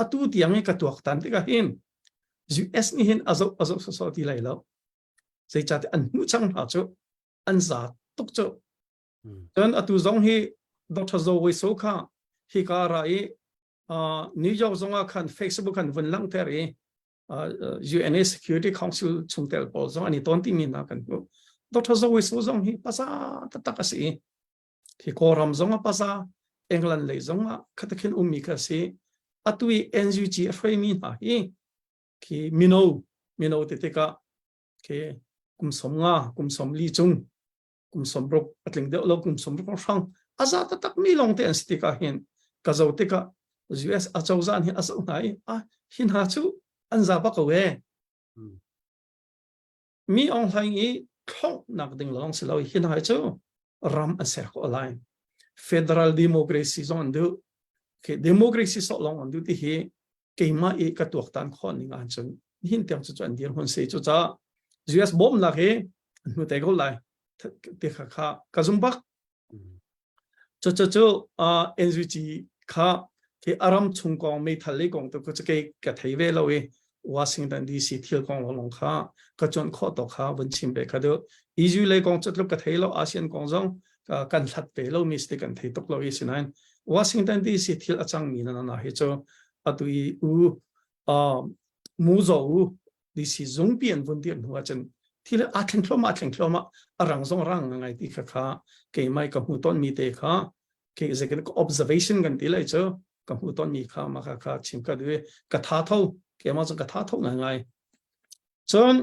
D: atu tiang ka tuak tan te ka hin US ni hin azo so ti lai lo zai cha te an mu chang ha chu an za tuk chu dan atu zong hi Dr. Zo we so kha hi ka ra e New York zonga khan Facebook kan vun lang ter e UNA Security Council chung tel pol zong ani ton ti min na kan ko Dr. Zo we so zong hi pasa ta ka si hi ko ram zonga pasa England le zonga khatakhin mi ka si atui NUG frame mi ha hi ki mino te ka ke kum som li chung kum som brok atling de lo kum som brok sang aza ta tak mi long te an sti ka hin ka zo te ka US a chau zan hi a so nai hin ha chu an za ba ko we mi ong hai i thong nak ding long se lo hin ha chu ram a ser ko line federal democracy zone du ke democracy so long on du ti hi ke ma e ka tuak tan khon ning an chun hin tiang chu chan dir hon se chu cha US bom la he nu te ko lai te kha ka zum bak cho NUG kha ke aram chung kong me thali kong to ko ke ka thei ve lo e Washington DC thil kong long kha ka chon kho to kha bun chim be kha do EU le kong chatlup ka thei lo ASEAN kong zong kan thlat pe lo mi sti kan thei tok lo i sinain Washington DC thil achang mi na he cho atui mu zo DC zong pian bun dir nuwa chen thil a theng thloma arang zong rang ngai ti kha ke mai ka hu ton mi te kha ke zekan observation kan ti lai cho ka hu ton mi kha ma kha chim ka de ka tha tho ke ma ka tha tho ngai chon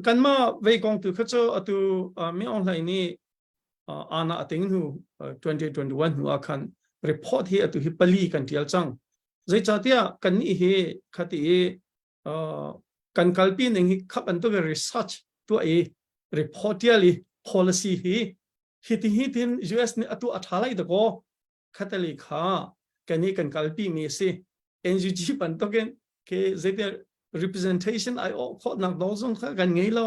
D: kan ma ve kong tu kha cho atu mi online ni ana ating hu 2021 hu akan report hi atu hi pali kan tial chang zai cha tia kan ni he khati kan kalpi ning hi khap an to research to a report li policy hi hitin US ni atu athalai da ko khatali kha kani kan kalpi mi se NGG pan to ken ke zete representation I kho nak dozong kha kan ngei lo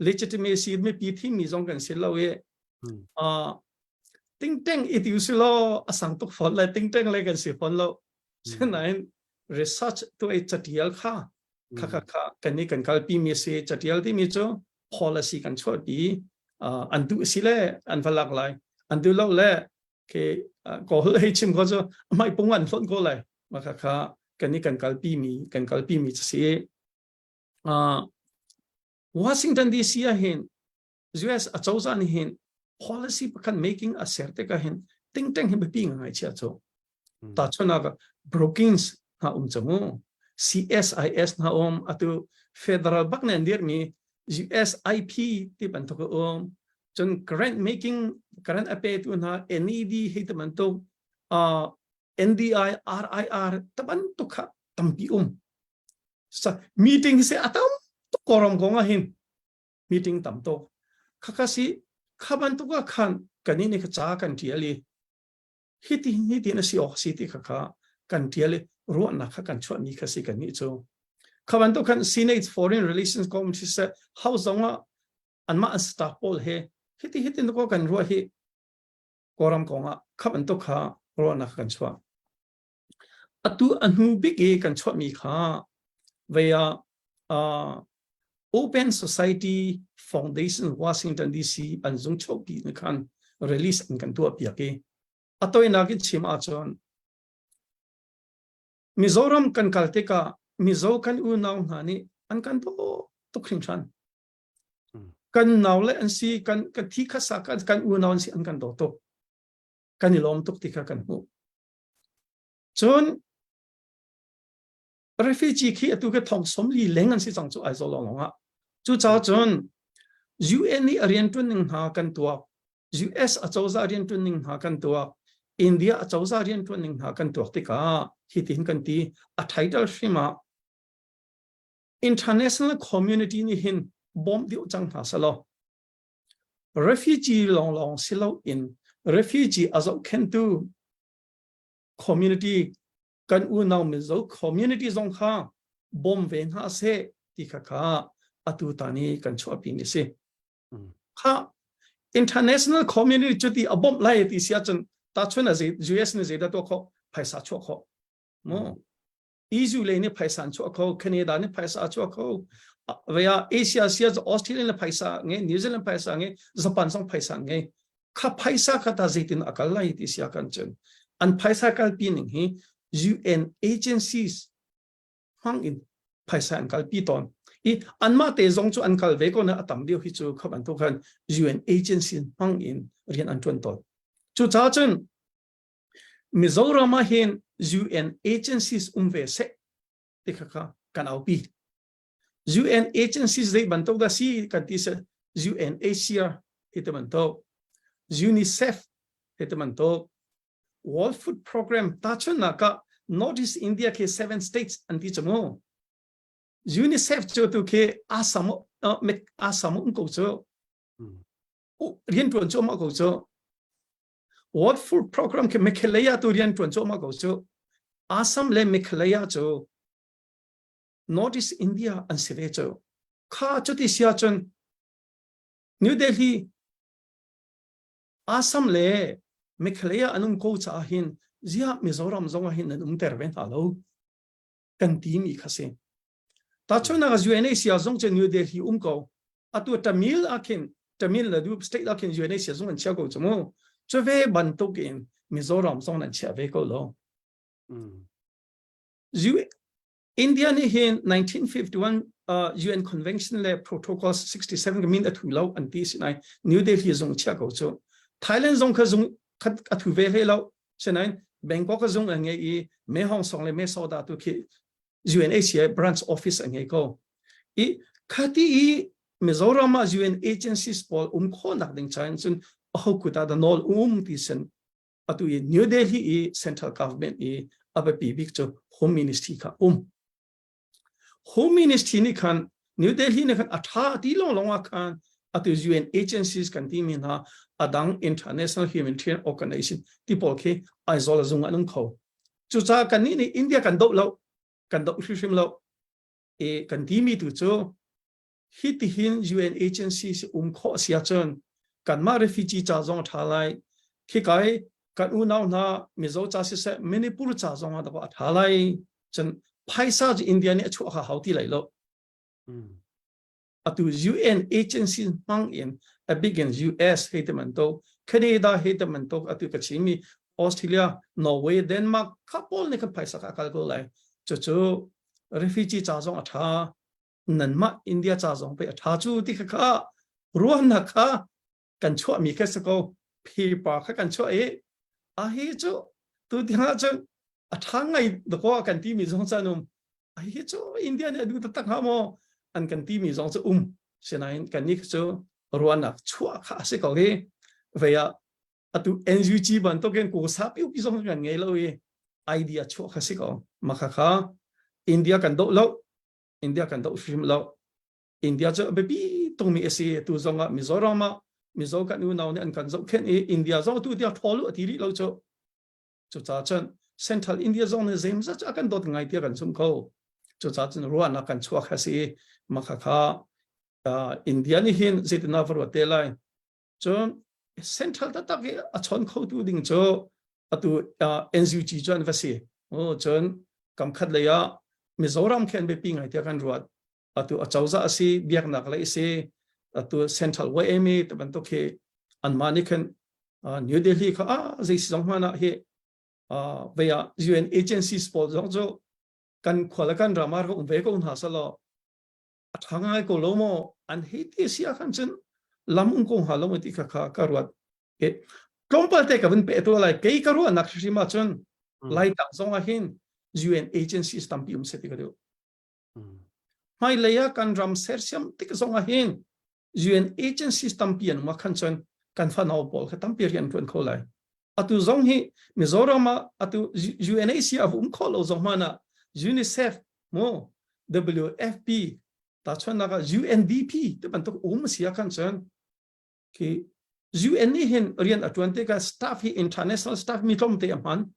D: legitimacy me pi thi mi jong kan sil lo e ting teng it usilo asang tok phol la ting teng le kan si phol lo senain research to a chatial kha kan ni kan kal pi mi se chatial ti mi cho policy kan chot bi andu sile an valak lai andu lo le ke ko le chim ko cho mai pungwan phon ko lai ma kha kan ni kan kal pi mi se Washington DC hin US a chawza ni hin policy kan making a certe ka hin ting teng hin bi ngai cha cho ta chona ga brookings ha chamu CSIS na atu federal baknen dir mi USIP ti ban to chon current making current ape tu na NED hit man to NDI RIR taban to kha tampi sa meeting se atam to korom gonga hin meeting tam to khakasi khaban to ka khan kanini kha cha kan tiali hiti na si oxiti kha kan tiali ro na kha kan chwa ni khasi kan ni cho khaban to kan Senate Foreign Relations Committee se house zonga anma staff poll he hiti no kan ro hi koram konga khaban to kha ro na kan chwa atu anu big kan chwa mi kha via Open Society Foundation Washington DC and Zung Chopi kan release and kan tua piake atoy nagit chima chon Mizoram kan kalteka Mizo kan unaw hani an kan to krimchan kan nawle an si kan thika saka kan unaw si an kan to kan ilom tok tika kan hu chon refugee ki atu ke thong somli lengan si chang chu ai zo long nga chu cha chon UN ni ariantun ning ha kan tua US a chawza ariantun ning ha kan tua India a chawza ariantun ning ha kan tua tika hitin kan ti a title shima international community ni hin bomb di chang ha salo refugee long silo in refugee azo kan tu community kan unaw mizo community zong kha bom ven ha se ti kha atu tani kan chopi ni se kha international community chuti abom lai ti sia chen ta chuna ze US ne ze da to kho phaisa cho kho mo EU le ne phaisa cho kho Canada ne phaisa cho kho via Asia sia Australia ne phaisa nge New Zealand phaisa nge Japan song phaisa nge kha phaisa kha ta ze tin akal lai ti sia kan chen an phaisa kal pi ning hi UN agencies hang in phaisa an kal pi ton I anma te zong chu an kal ve ko na atam dio hi chu khaban to khan UN agency hang in rian an ton ton chu cha chen Mizoram hin UN agencies ve se te kha kan au pi UN agencies they ban to da si kan ti se UNHCR hitaman to UNICEF hitaman to World Food Program tachana ka Northeast India ke 7 states anti chamo UNICEF cho tu ke asam ko cho rian tuan cho ma ko cho World Food Program ke Meghalaya tu rian tuan cho ma ko cho Assam le Meghalaya cho Northeast India an sive cho kha cho ti sia chon New Delhi Assam le Meghalaya anum ko cha hin zia Mizoram zonga hin anum terven halo kan ti mi khase ta chona ga UNHCR zong che New Delhi ko atu Tamil Nadu state akin UNHCR zong an chia ko chmo chve ban to kin Mizoram zong an chia ve ko lo India ni hin 1951 UN Convention le Protocol 67 min atu lo an ti sinai New Delhi zong chia ko cho Thailand zong kha zong khat atu ve he lo chenai Bangkok zong an nge me hong song le me so da tu ki UNHCR branch office an nge ko I khati Mizoram UN agencies pol kho nak ding chan chun ho kuta da nol ti sen atu New Delhi central government aba big cho home ministry ka home ministry ni khan New Delhi ni khan atha ti long khan atu UN agencies kan ti min ha adang international humanitarian organization ti pol ke aizola zung anung kho chu cha kan ni India kan do lo kan do shim lo kan ti mi tu cho hi ti hin UN agency si kho sia chon kan ma refugee cha zong tha lai khi kai kan u nau na mizo cha si se manipur cha zong da ba tha lai chen phaisa ji India ni chu kha hauti lai lo atu UN agency mang in a begin US hetemanto Canada hetemanto atu kachimi Australia Norway Denmark couple ne kan phaisa ka kal go lai chu refugee cha zong atha nan ma India cha zong pe atha chu ti kha ruan na kha kan chua mi kha sako phi pa kha kan chua e a hi chu tu ti ha chu atha ngai do ko kan ti mi zong cha num a hi chu India ne du ta ha mo an kan ti mi zong chu senain kan ni chu ruan na chua kha se ko he veya atu NUG ban to ken ko sa pi zong kan ngai lo e idea chua kha se ko ma kha India kan do lo India kan do film lo India cho baby tong mi ese tu zonga Mizoram Mizo kan nu naw ne an kan zo khen e India zo tu dia tholu atiri lo cho cha chen central India zone ne zem za kan dot ngai tia kan sum ko cho cha chen ruan na kan chua kha si ma kha India ni hin zit na for te lai cho central ta ta ge a chon kho tu ding cho atu NUG jon va si o chon kam khat le ya Mizoram khen be ping ai tia kan ruat atu achauza asi biak nak lai se atu central WME te ban to ke an mani khen New Delhi kha zai song mana he via UN agencies po jong jo kan khola kan ramar ko ve ko ha salo athangai ko lomo an he ti sia khan chen lamung ko ha lomo ti kha ka ruat ke kompal te ka bin pe to lai ke ka ru anak shima chen lai ta zong a hin UN agencies tampium se ti ka do mai leya kan ram sersiam tik zong a hin UN agencies tampian ma khan chen kan fa no bol ka tampirian kun ko lai atu zong hi Mizoram atu UNHCR ko lo zong mana UNICEF mo WFP ta chon na UNDP te ban to sia khan chen ki UN ni hin rian atwante ka staff hi international staff mi tom te amhan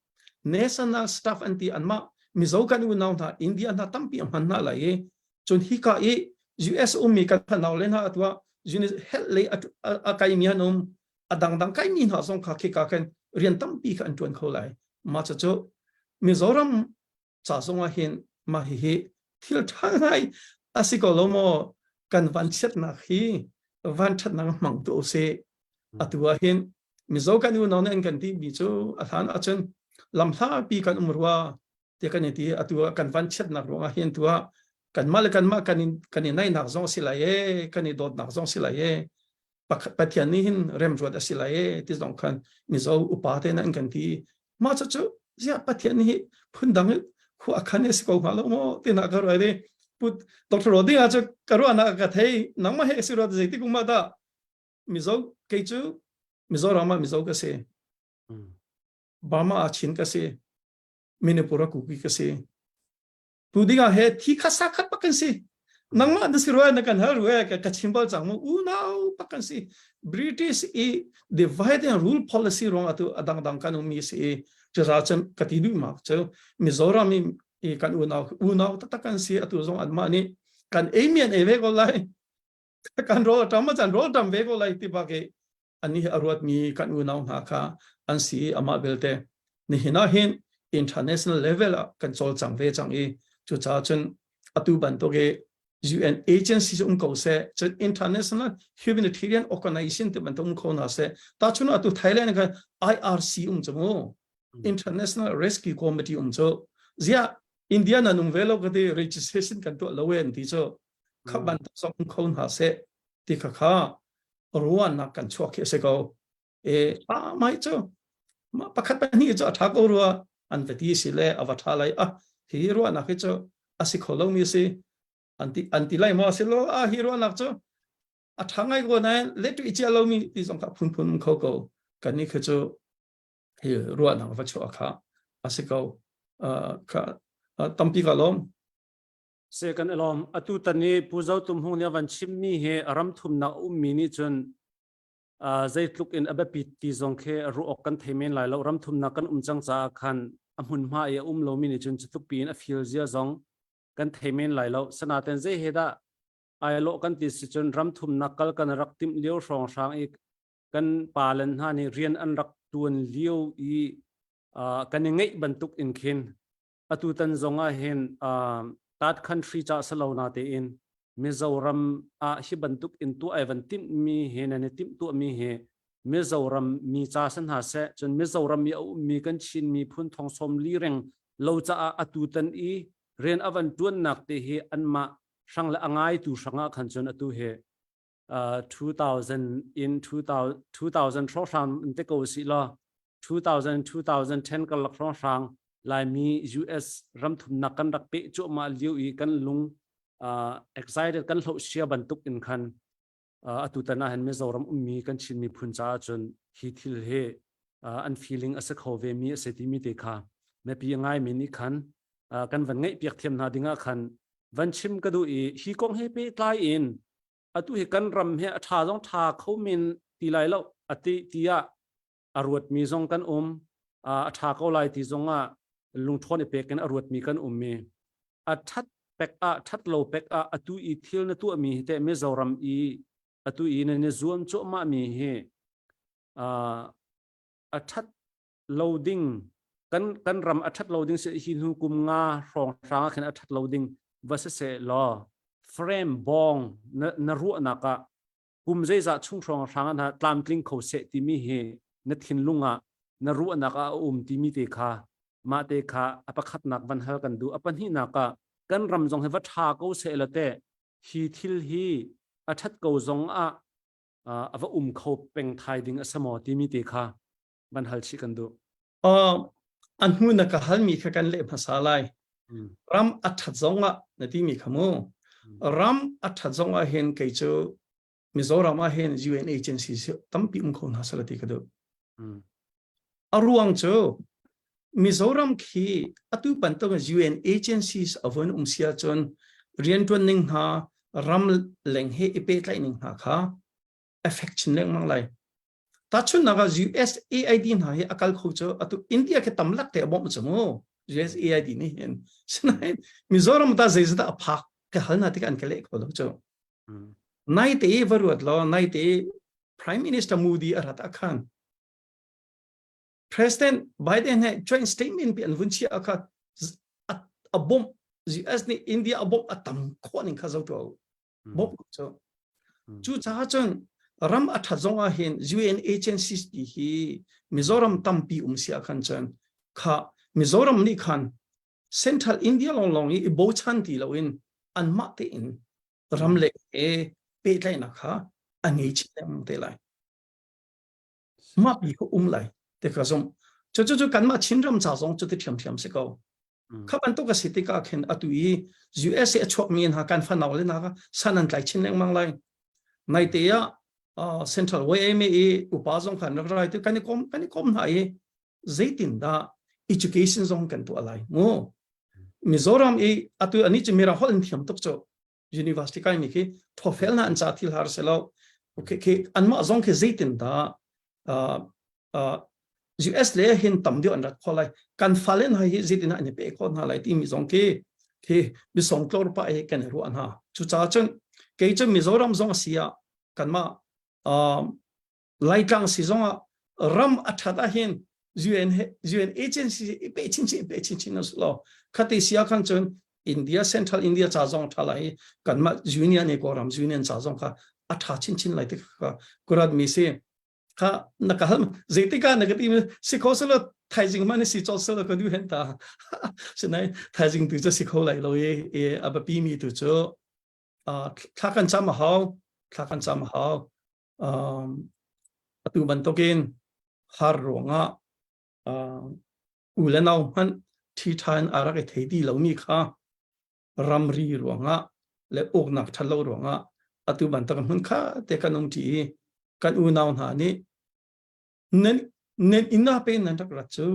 D: national staff anti anma Mizo kan u naw na India na tampi amhan na lai chon hi ka e US mi ka naw len ha atwa UNICEF le akai mi hanom adang kai mi ha song kha ki ka kan rian tampi kan tuan kho lai ma cha cho Mizoram cha song a hin ma hi thil thangai asikolomo kan van chet na hi van chat na mang to se atua hin Mizo kan u naw na kan ti bi chu athan achen lamtha pi kan umrwa te kan ti atua kan van chet na ro a hin tua kan mal kan ma kan nai nak zong sila ye kan dot nak zong sila ye pathian ni hin rem rod asila ye ti zong khan Mizo upa te na kan ti ma cha chu sia pathian ni phundang khu akhan es ko malo mo te na gar ai put Dr. Rodi a chu karu ana ka thei nang ma he sirod zeiti kuma da Mizo ke chu Mizoram Mizo ka se Burma a chin ka se Manipur ku ki ka se tu dinga he thi khasa khat pakan se nangma da sirwa na kan har we ka chimbal chang mo u now pakan se British e divide and rule policy wrong atu adang dang kan mi se charachen katidu ma cho Mizoram e kan u now ta kan se atu zong adma ni kan emian eve ko lai kan ro tam chan ro tam ve ko lai ti ba ke ani arwat mi kan u now ha kha an si ama belte ni hina hin international level kan chol chang ve chang e chu cha chen atu ban to ge UN agencies ko se chen international humanitarian organization te ban to ko na se ta chun atu Thailand ka IRC chmo international rescue committee cho zia India na nung velo ka de registration kan to lawen ti cho kha ban to so ko na se ti kha ruan na kan chok se ko e mai cho ma pakhat pa ni cho tha ko ruwa an veti sile avathalai hi ruan na ke cho asikholo mi se anti lai mo se lo hi ruan na cho thangai go na le tu ichi lo mi ti song ka phun kho ko kan ni khe cho hi ruan na va cho kha asiko ka tampi ka lom
A: second alom atu tani puzau tum hung ne van chimmi he aram thum na ummi ni chun zai tluk in abapi ti zong khe ru ok kan themen lai lo ram thum na kan umchang cha khan amun ma ya lo mi ni chun chutuk pin a feel zia zong kan themen lai lo sanaten zai heda ai lo kan ti si chun ram thum nakal kan rak tim leo rong sang ik kan palan ha ni rian an rak tuan leo I kan ngai bantuk in khin atu tan zonga hen tat country cha salona te in Mizoram hi bantuk in tu evan tim mi hen ani tim tu mi he Mizoram mi cha san ha se chun Mizoram mi kan chin mi phun thong som li reng lo cha atu tan I ren avan tuan nak te he anma sang la angai tu sanga khan chun atu he 2000 in 2000 tro sang te ko si la 2010 kal tro sang lai mi US ram thum nakan rak pe chu ma liu I kan lung excited kan lo sia bantuk in khan atu tana han Mizoram mi kan chin mi phun cha chun hi thil he an feeling asa khove mi ase ti mi te kha me pi ngai mi ni khan kan van ngai piak thiam na dinga khan van chim ka du I hi kong he pe tlai in atu he kan ram he tha jong tha khau min ti lai lo ati tia arwat mi jong kan tha ko lai ti zonga lung thon e pe kan arwat mi kan me that pek that lo pek atu I thil na tu mi te Mizoram I atu I ne zuam cho ma mi he that loading kan ram that loading se hin hu kum nga rong sa khen that loading versus se lo frame bong na ru na ka kum zai za chung rong sang na tlam tling kho se ti mi he na thin lunga na ru na ka ti mi te kha ma te kha apakhat nak van hal kan du apan hi na ka kan ram jong he va tha ko se la te hi thil hi athat ko jong ava kho peng thai ding asamo ti mi te kha van hal chi kan du
D: an hu na ka hal mi kha kan le phasa lai ram athat zonga na ti mi khamo ram athat zonga hen kai chu Mizoram hen UN agencies tampi kho na salati ka do aruang chu Mizoram khi atu pantong UN agencies avon sia chon rian tun ning ha Ramleng he ipe lai ning ha kha affection leng mang lai ta chun naga US AID na he akal kho cho atu India ke tamlak te bom chamo US AID ni hen snai Mizoram ta zeizda apha ke halna tik an kele ko lo cho nai te varwat lo nai te Prime Minister Modi arat akhan President Biden had joint statement bi anvunchi aka a bomb US ni India a bomb atam khoning kha to bomb cho chu cha chon ram athazonga hen UN agencies hi Mizoram tampi sia khan chan kha Mizoram ni khan Central India long I bo chan ti lo in an ma te in ramle e pe lai na kha ani chim te lai ma bi ko lai te ka som cho kan ma chinram cha zong chu te thiam se ko khaban to ka city ka khen atui USA chok min ha kan fa naw le na ka sanan lai chin leng mang lai nai te ya Central way me e upazong khan rai te kan kom na e zaitin da education zong kan to alai mo Mizoram e atu ani che mera hol thiam tok cho university kai mi ke TOEFL na an cha thil har selo okay ke an ma zong ke zaitin da US le hin tam dio an rat kholai kan falen ha hi zitina ani pe khon ha lai ti mi zong ke bi song klor pa e kan ru an ha chu cha chen ke che Mizoram zong sia kan ma lai tang si zong ram athada hin UN agency pe chin no lo khati sia khan chen India Central India cha zong thalai kan ma union e ko ram union cha zong kha atha chin lai te kha kurat mi se kha nakahal zetika nagati sikhoselo thaijing mane si choselo ko du henta sinai thaijing tu si kholai lo e abapi mi tu cho thakan cham hau atu bantokin har ronga ulenau man thi than arake theidi lo mi kha ramri ronga le oknak thalo ronga atu bantak hun kha te kanung ti kan unaw na ni nen ina pe nan tak rachu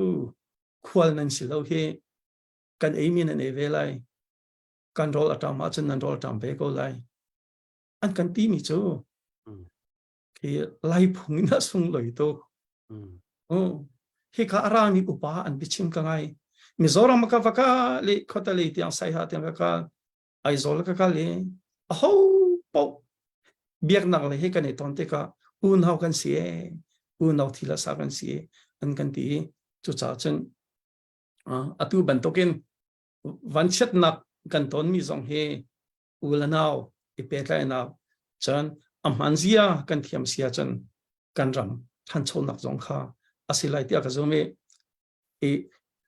D: khwal nan silo he kan aimin an evelai kan rol atam ma chen nan rol tam pe ko lai an kan ti mi chu ke lai phung na sung loi to he ka ara ni upa an bichim ka ngai Mizoram ka vaka le khota le tiang sai ha tiang ka aizol ka le ho bốc biết nặng là hết cái này toàn thế cả hao cần xí hao thì là sao cần xí anh cần tí chú cháu chân tu bản token văn chất nặng cần tốn mi dòng he là nào ipet lại nào chân amhanzia cần thiam xia chân cần ram than chôn nặng dòng kha asilai tia cái giống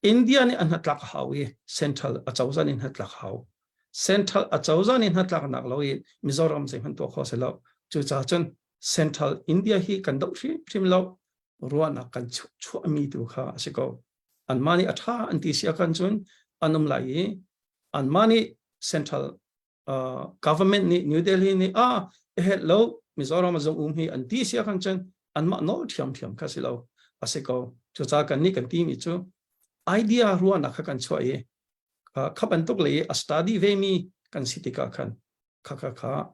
D: India ni an hatlak hawi central achauza ni hatlak haw central achauza ni hatlak nak lawi Mizoram se han to khoselo chu cha chon central India hi kan do shim lo ruana kan chu ami tu kha asiko an mani atha anti sia kan chun anum lai an mani central government ni New Delhi ni hello Mizoram zong hi anti sia kan chun an ma no thiam khasilo asiko chu cha kan ni kan ti mi chu idea ruan kan choi khaban tok le a study ve mi kan sitika khan kha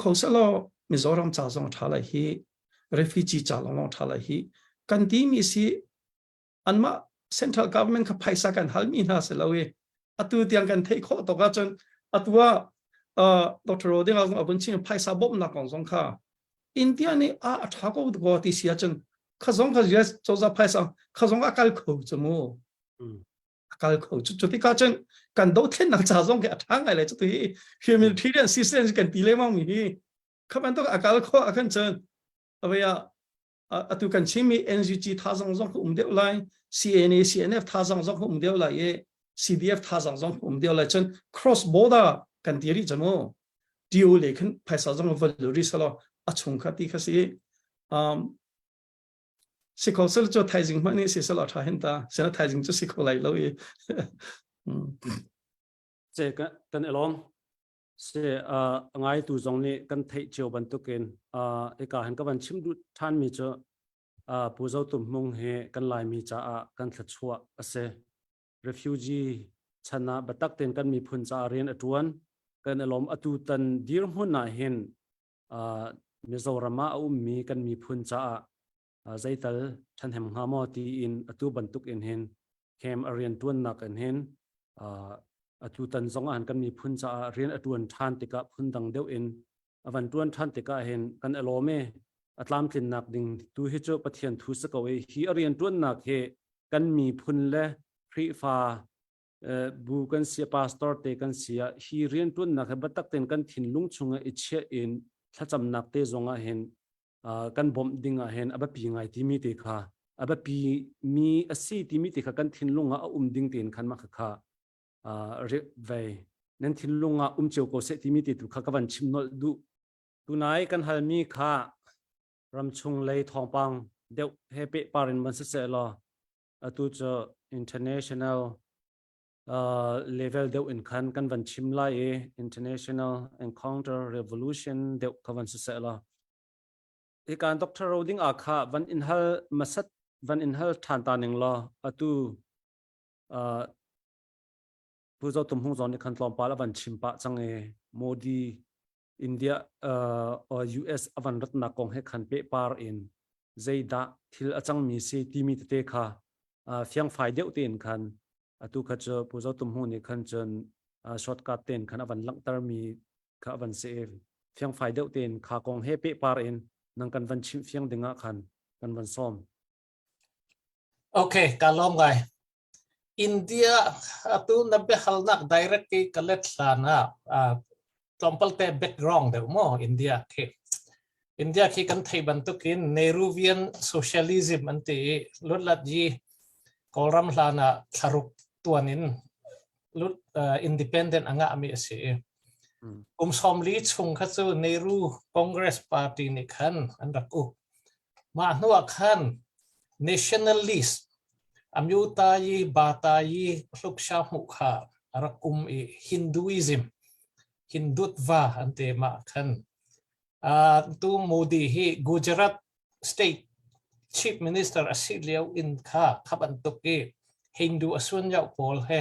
D: khosalo Mizoram cha jong thala hi refugee cha long thala hi kan ti mi si anma central government kha phaisa kan halmi na se lawe atu tiang kan thei kho to ka chon atua Dr. Roding abun chin phaisa bom na kong jong kha India ni a thako go ti sia chon khazong kha yes choza phaisa khazong akal kho chmo akal kho chu ti ka chen kan do then nak cha jong ke athang ai le chu ti humanitarian assistance kan ti le ma mi khaban to akal kho akan chen abaya atu kan chimi NGT tha jong de lai CNA CNF tha jong de lai ye CDF tha jong de lai chen cross border kan ti ri chmo dio le khan phaisa jong valori salo achung khati khasi Sikho sel cho thai jing mani si sel tha hen ta sel thai jing cho sikho lai lo e
A: che kan elom se ngai tu zong ni kan thei cheu ban tu ken e ka han ka ban chim du than mi cho pu zo tum Hmung he kan lai mi cha kan thla chua ase refugee chana batak ten kan mi phun cha rian atuan kan elom atu tan dir hun na hen Mizorama mi kan mi phun cha zaital than hem ngamo ti in atu bantuk in hen kem arian tuan nak in hen atu tan zong an kan mi phun cha rian atuan than tika phun dang deu in avan tuan than tika hen kan alome atlam tin nak ding tu hi cho pathian thu sa kawe hi arian tuan nak he kan mi phun le phri fa bu kan sia pastor te kan sia hi rian tuan nak batak ten kan thin lung chunga ichhe in thacham nak te zonga hen kan bom dinga hen aba pi ngai ti mi te kha aba pi mi asi ti mi te kha kan thin lunga ding ten khan ma kha re ve nen thin lunga cheu ko se ti mi te tu kha ka van chim nol du tunai kan hal mi kha ramchung lei thongpang deu hepe parin man se lo atu cho international level deu in khan kan van chim lai international encounter revolution deu ka van se lo ikan Dr. Roding akha van inhal masat van inhal than taning lo atu puzo tum hung zon kan tlom pala van chimpa change Modi India or US avan ratna kong he khan pe par in zaida thil achang mi se timi te kha fyang phai deu ten khan atu kha cho puzo tum hu ni khan chon shortcut ten khan avan lang tar mi kha van se fyang phai deu ten kha kong he pe par in nang kan van chim fiang dinga khan kan van som
C: okay kalom gai India atu nabe halnak directly collect sana tompal te background de mo India ki kan thai bantukin Nehruvian socialism ante lutlat ji kolram hlana tharuk tuanin lut independent anga ami ase somli chung khachu Nehru Congress Party ni khan anraku ma hnuwa khan nationalist amyutayi batayi hluksha mukha arakum Hinduism Hindutva ante ma khan tu Modi hi Gujarat State Chief Minister asiliau in kha khabantuki Hindu asun yau pol he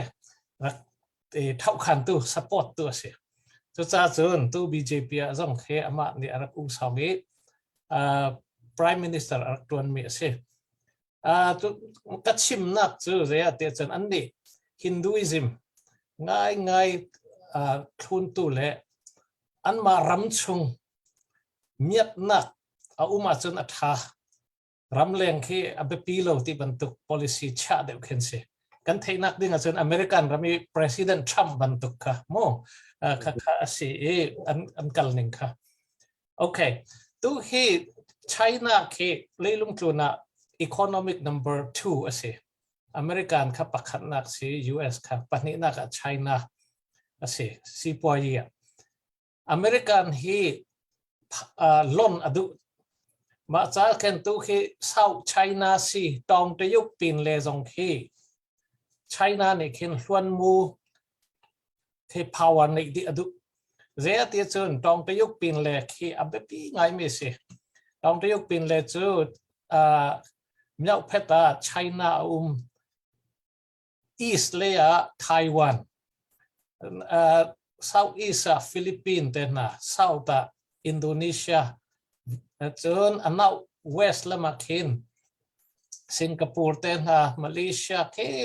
C: thau khan tu support tu ase cho cha chun tu BJP azong khe ama ni arakum sami Prime Minister araktuan mi ase tu kachim nak chu zaya te chan anni Hinduism ngai thun tu le อันมารำชุงเมียดนักเอามาจนอัฐารำแรงที่อับปีโลที่บรรทุก policy ชาเดียวกันสิกันเทนักดิ้งจนอเมริกันรามี president Trump บรรทุกค่ะโมค่ะสิอันกัลนิงค่ะโอเคตัวที่ China ที่เลยลุงจุน่ะ economic number 2สิอเมริกันค่ะปักขันนักสิ US ค่ะปัจจุบันนัก China สิสิปอยอเมริกันที่ล้นอดุมาจากกันตัวที่ South China สิตองจะยุบปีนเลจงที่ China เนี่ยขึ้นล้วนมูที่ power ในดิอดุเจ้าที่จนตองจะยุบปีนเลที่อับปีไงไม่สิตองจะยุบปีนเลจูเมียวเพตา China East เลยไต้หวันSouth East ฟิลิปปินส์เต็นะ South อินโดนีเซียจนอันนั้น West ละมาคินสิงคโปร์เต็นะมาเลเซีย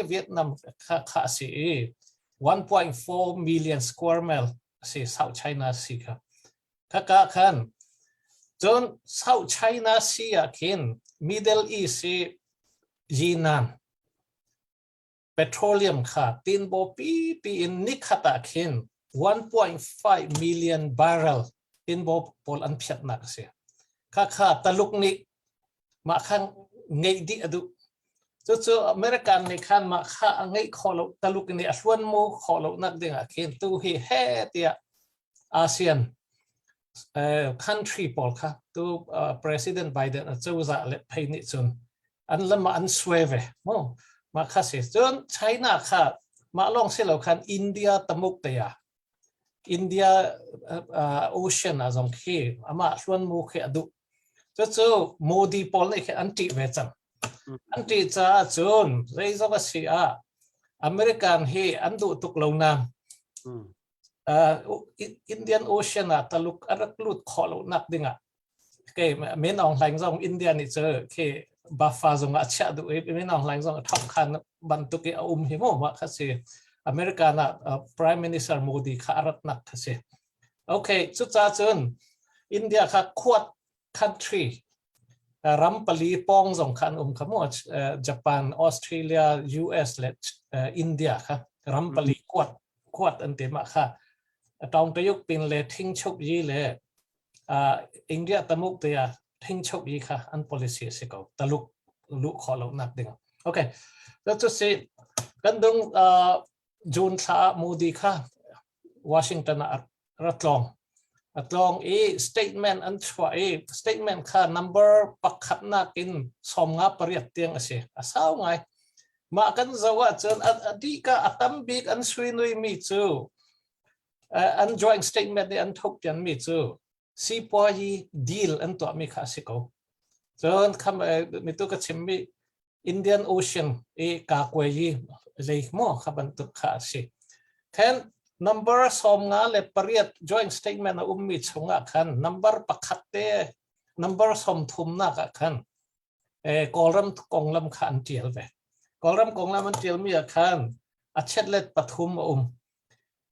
C: เวียดนามค่ะสิ 1.4 million square mile สิ South China Sea ค่ะคันจน South China Sea คิน Middle East ยีนันpetroleum ค่ะตินโบปีอินนิคตาคิน 1.5 million barrel ตินโบปอลอันเพียรนักเสียค่ะตะลุกนี้มาข้างไงดีอดุจู่ๆอเมริกันในขั้นมาข้างไงขอเราตะลุกนี้ส่วนมูขอเรานักเดียร์คินตัวที่เฮตียอาเซียนcountry ปอลค่ะตัว president Biden จู่ๆจะเล็บให้นิจุนอันละมาอันสวยเว้ยโมมาค่ะสิจนไชน่าค่ะมาลองเสียแล้วคันอินเดียตะมุกเตียอินเดียโอเชียนอะจงคีอามาส่วนมูกอดุจู่ๆโมดีพอลเนี่ยอันติเวจังอันติจ้าจนเรื่องก็สิอเมริกันเฮอันดุตุกลงน้ำอินเดียนโอเชียนอะตะลุกอันรักลุดขอลุนักดิ่งอะเกี่ยเมนออนไลน์จงอินเดียนี่เจอเกี่ยบัฟฟ้าจงอาชาดูไม่น้องหลังจงทำคันบรรทุกเอาหิมะมาค่ะสิอเมริกาน่ะ Prime Minister Modi ข้ารัฐนักค่ะสิโอเคสุดท้ายจนอินเดียค่ะขวด country รัมปลีปองจงคันขโมยญี่ปุ่นออสเตรเลีย US และอินเดียค่ะรัมปลีขวดอันเต็มค่ะตองตะยุกปินเลยทิ้งชุบยี่เลยอินเดียตะมุกเตียทิ้งชกยีค่ะอัน policy สิเขาตะลุกขอเรานักดิ่งโอเคแล้วจะสิกันดึงจูนชามูดีค่ะวอชิงตันรัฐลองstatement อันชัวstatementค่ะ number ปักขัดนักอินสมงาปริยัติยังสิสาวไงมากันจะว่าจนอดีตก็ตั้มบิ๊กอันสวยนุยมีจูอัน joint statement อันทุกยันมีจูซีพอยดีลอันตัวมีค่าสิเขาจนคำมีตัวก็ชิมมีอินเดียนโอเชียนกากวยเลยมั่วขับอันตัวค่าสิแค่ number สองงาเลยปริยัติ joint statement มีสองคัน number ปักขัดเต number สมทุมนักคันกอลัมกองลำขันเจียลไปกอลัมกองลำมันเจียลมีคันอัจฉริยปฐุม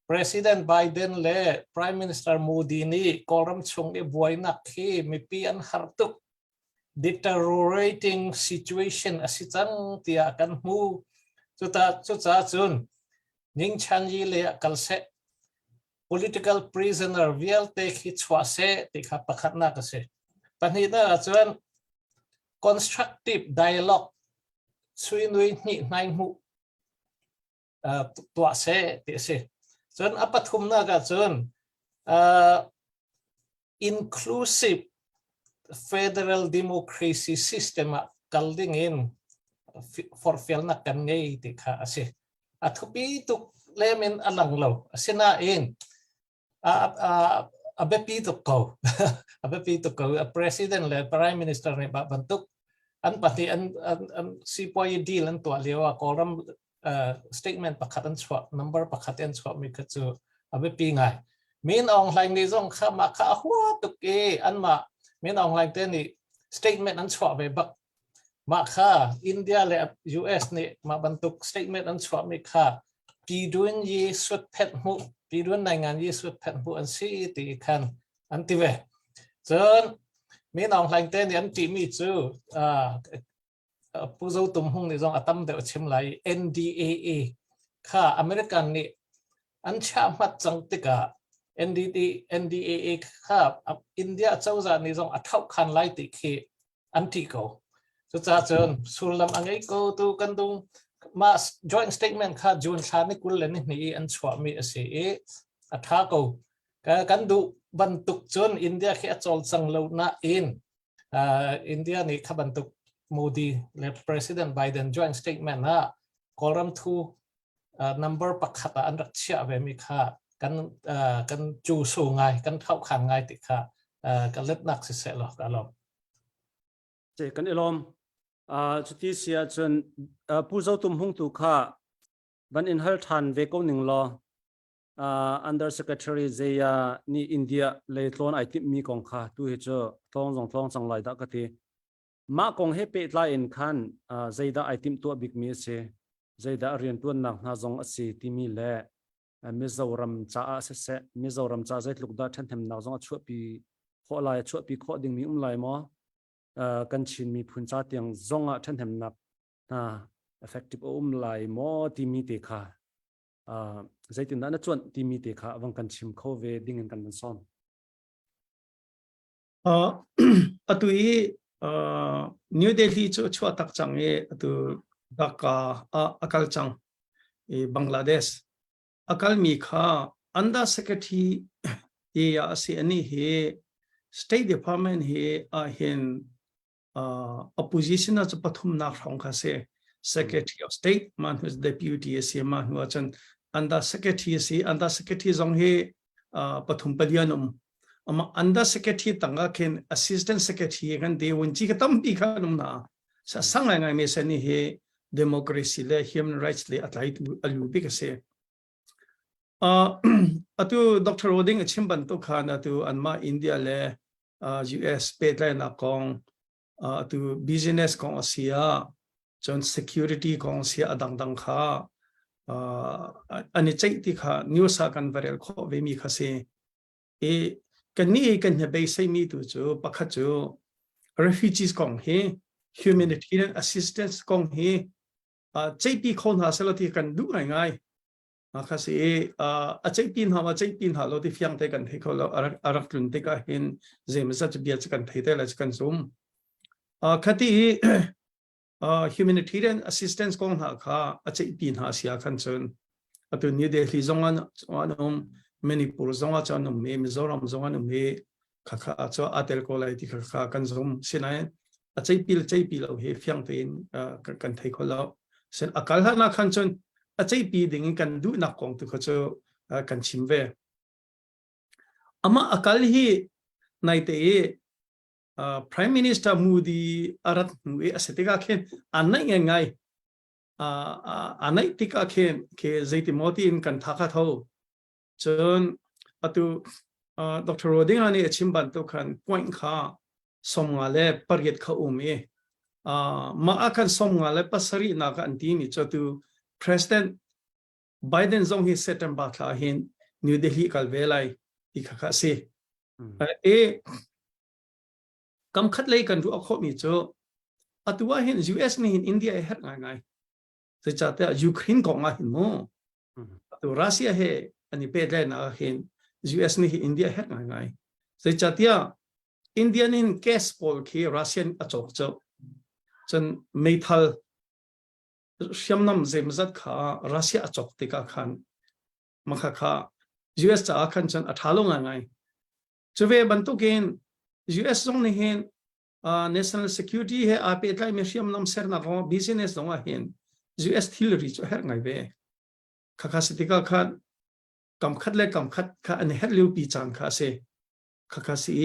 C: President Biden และ Prime Minister Modi นี่กอลัมชงได้บวยนักที่มีปีอันหาตุก deteriorating situation อาศัยจังที่อาการมูจุดจุนยิ่งชันยีเลยกัลเซ political prisoner เวลเตคิดว่าเซติขับประคัดนักเซปัจจุบันจุน constructive dialogue ช่วยนุยนี่นายมูตัวเซติเซจนอัปทุมนักจนinclusive federal democracy system กัลดิ้งอิน for เฟลนักกันไงติค่ะสิอัฐปีตุกเลมินอลังเราสินาอินเบปีตุกเขาpresident และ prime minister ในบันทุกอันปฏิอันซีพอยดีลันตัวเรียกว่ากอลัมstatement ประคัดอันชัว number ประคัดอันชัวมีกระจูเบปีไงมีนออนไลน์ในช่องข้ามาข้าหัวตุกอันมามีนออนไลน์เต้นี่ statement อันชัวไปบักมาข้าอินเดียและ US นี่มาบรรทุก statement อันชัวมีข้า pi duan ye suat pet mu pi duan nai ngan ye suat pet mu an si ti khan an ti ve chon mi nong lang ten yan ti mi chu pu zo tum hung ni zong atam de chim lai NDAA kha American ni an cha mat chang tika NDAA kha India chau za ni zong athau khan lai ti khi an ti ko chu cha chon sulam angai ko tu kan dung ma joint statement kha jun tha ni kul len ni an chwa mi ase e atha ko ka kan du ban tuk chon India khi achol chang lo na in India ni kha ban tuk Modi le President Biden joint statement na koram thu number pakhata an rakchia ve mi kha kan chu su ngai kan thau khan ngai ti kha kan let nak se lo ka lo
A: che kan elom chuti sia chun pu zo tum hung tu kha ban in hal than ve ko ning lo under secretary zeya ni India le tlon ai tip mi kong kha tu he cho thong chang lai da ka ti ma kong he pe tla in khan zeida ai tim tu big mi se zeida rian tuan nak na zong asi ti mi le Mizoram cha se se Mizoram cha zai luk da than them na zong chu pi kho lai chu pi kho ding mi lai mo kan chin mi phun cha tiang zonga than them nak na effective lai mo ti mi te kha zaitin na chuan ti mi te kha wang kan chim kho ve ding in kan son
D: atui New Delhi chu tak chang e atu Dhaka akal chang e Bangladesh akal mi kha under secretary e ya se ani he State Department he hin opposition as pathum na rong kha se Secretary of State man who's deputy se man who chan under secretary zong he pathum palianum ama under secretary tanga ken assistant secretary kan de wonchi ka tam pi kha num na sa sangai ngai me se ni he democracy le human rights le atlai tu alu bi ka se atu Dr. Roding chimban to khana tu anma India le US pe na kong atu business kong asia chon security kong sia adang dang kha ani chai ti kha news sa kan viral kho ve mi kha se e kan ni kan he be sai mi tu chu pakha chu refugees kong he humanitarian assistance kong he chai pi khon ha salati kan du ngai ngai kha se a chai pin ha lo ti fyang te kan the kho lo arak tlun te ka hin zem sa chu bia kan the te la kan zoom khati humanitarian assistance kong ha kha a chai pin ha sia khan chun atu New Delhi zongan anum Manipur zonga chan me Mizoram zonga me kha cho atel ko lai ti kha kan zoom sinai a chai pil lo he fyang te kan the kho lo sen akal ha na khan chun a chai pi ding kan du na kong tu kho cho kan chim ve ama akal hi nai te Prime Minister Modi arat we asetika khen anai ngai anai tika khen ke zaiti moti in kan thakha tho chon atu Dr. Roding ani chimban to khan point kha somnga le parget kha umi ma akan somnga le pasari na ka anti ni cho tu President Biden zong hi September tha hin New Delhi kal velai ikha se kam khat lei kan ru akho mi cho atwa hin US ni hin India her ngai se chata Ukraine ko ma hin mo to Russia he ani pe le na hin US ni India her ngai se chatia Indian in case pol ki Russian achok cho chen meithal shamnam zemzat kha Russia achok te ka khan makha kha US cha khan chan athalo ngai chuve bantukin US zong ni hin national security he ape tlai me siam nam ser na ro business zong a hin US thilri cho her ngai ve kha sitika khan kam khat kha an her liu pi chan kha se kha si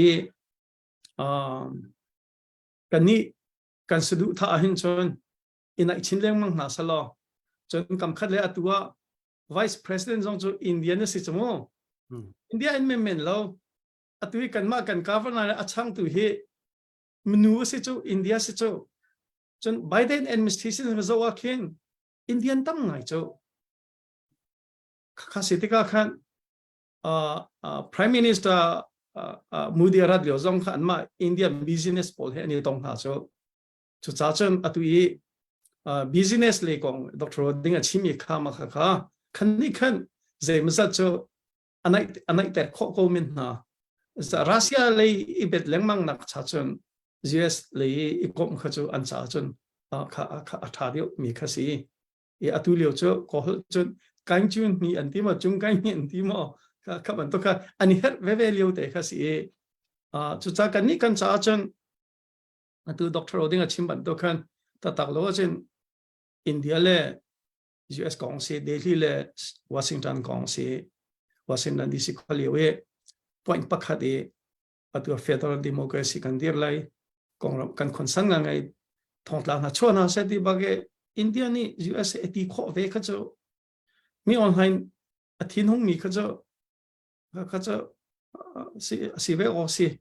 D: kani kan sudu tha hin chon ina chinleng mang na salo chon kam khat le atua vice president zong cho Indian si chmo India in men lo atui kan ma kan governor achang tu he menu se cho India se cho chon Biden administration zo wa khen Indian tam ngai cho khá sĩ tích khan Prime Minister Modi Arad liều dòng khan mà India business policy này tông hà cho cha chân atui business lấy con Dr. Dinga chimi khá mà khá khăn ní khăn dễ mà cho anai ter khó mình na Russia lấy ibet leng mang nak cha chân US lấy ikom khá cho an cha chân khá thà điệu mi khá sĩ atui liều cho có chân cánh chun mi anh tí mà chung cánh mi anh tí mà các bạn tôi cả anh hết về liều để khá sĩ cho cha cái ní căn cha chân tu Dr. Dinga chim bạn tôi khăn ta tác lo chân India le US kong se Delhi le Washington kong se Washington DC khaliwe point pakhat e atu federal democracy kan dir lai kong kan khonsan nga ngai thongtla na chona se di bage India ni US eti kho ve kha cho mi online athin hung mi kha cho si ve o si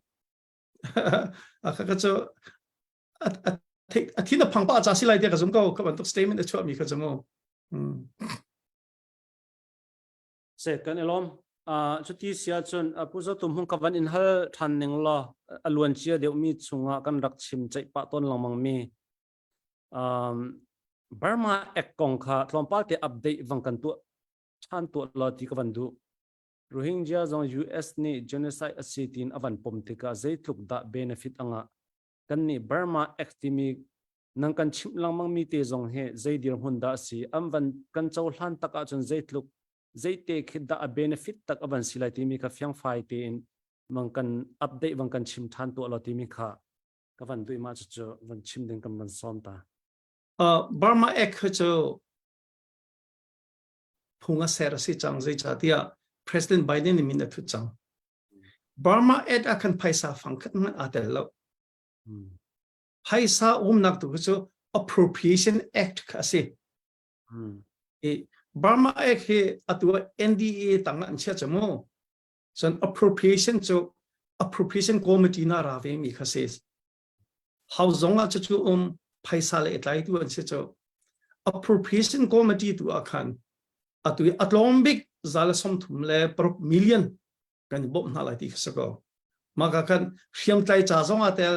D: kha cho athin na phangpa cha si lai dia ka zum ko ka ban tok statement achwa mi kha chamo
A: se kan elom chuti sia chon puzo tum hung kawan in hal than ning lo alwan chia deu mi chunga kan rak chim chai pa ton lamang mi Burma ekong kha tlompal te update wang kan tu chan tu lo ti kawan du Rohingya zong US ni genocide asitin avan pomtika zeitluk da benefit anga kan ni Burma actimi nang kan chim lamang mi te zong he zeidir hunda si amwan kan chaw hlan taka chon zeitluk zeite khida a benefit tak avan silai ti mi ka fyang fai te in mang kan update wang kan chim than tu lo ti mi kha ka van du ma chu van chim ding kan man som ta
D: Burma ek cho phunga ser si chang zai cha tia President Biden ni min thu chang Burma ek akan paisa fangkat na atel lo paisa nak tu cho Appropriation Act ka se Burma ek he atua NDA tanga ancha chamo son appropriation committee na ra ve mi khases how zonga chu paisa le etlai tu an se cho appropriation committee tu akhan atui atlombik zala som thum le pro million kan bom na lai ti khasako maka kan hriam tlai cha zonga tel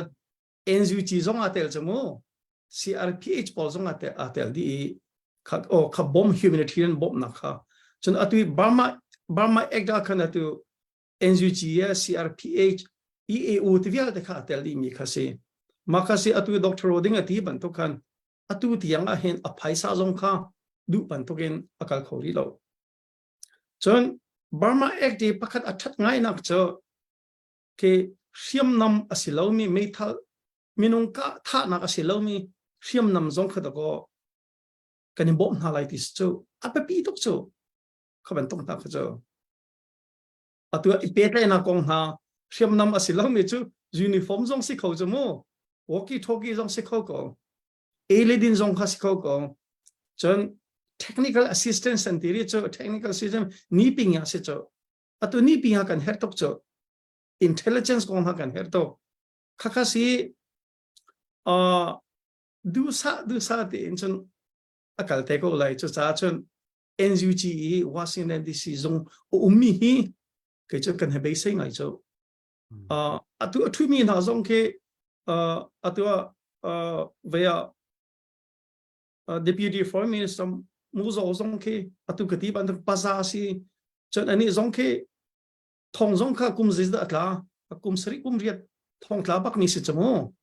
D: NGT zonga tel chamo CRPH pol zonga tel di ka bom humanitarian bom na kha chon atui Burma ekda khana tu NGT CRPH EAO tivial de kha tel di mi khase makasi atui Dr. Rodinga ti ban to khan atu tianga hen a phaisa zong kha du ban to gen akal khori lo chon Burma ek de pakhat athat ngai nak cho ke hriam nam asilomi meithal minung ka tha nak asilomi hriam nam zong kha ko kan bom na lai tis cho apapi tok cho khaban tong ta kha cho atu ipetle na kong ha hriam nam asilomi chu uniform zong si kho mo walkie talkie zong si kho ko eledin zong kha si kho ko chon technical assistance and theory cho technical system ni ping ya se cho atu ni ping ha kan her tok cho intelligence kong ha kan her to kha si du sa te in chon akal te ko lai cho cha chon NUG Washington DC zong ummi hi ke cho kan he be sai ngai cho atu mi na zong ke atu via Deputy Foreign Minister muzo zong ke atu kati ban paza si chon ani zong ke thong zong kha kum zis da tla kum sri kum riat thong tla bak mi si chamo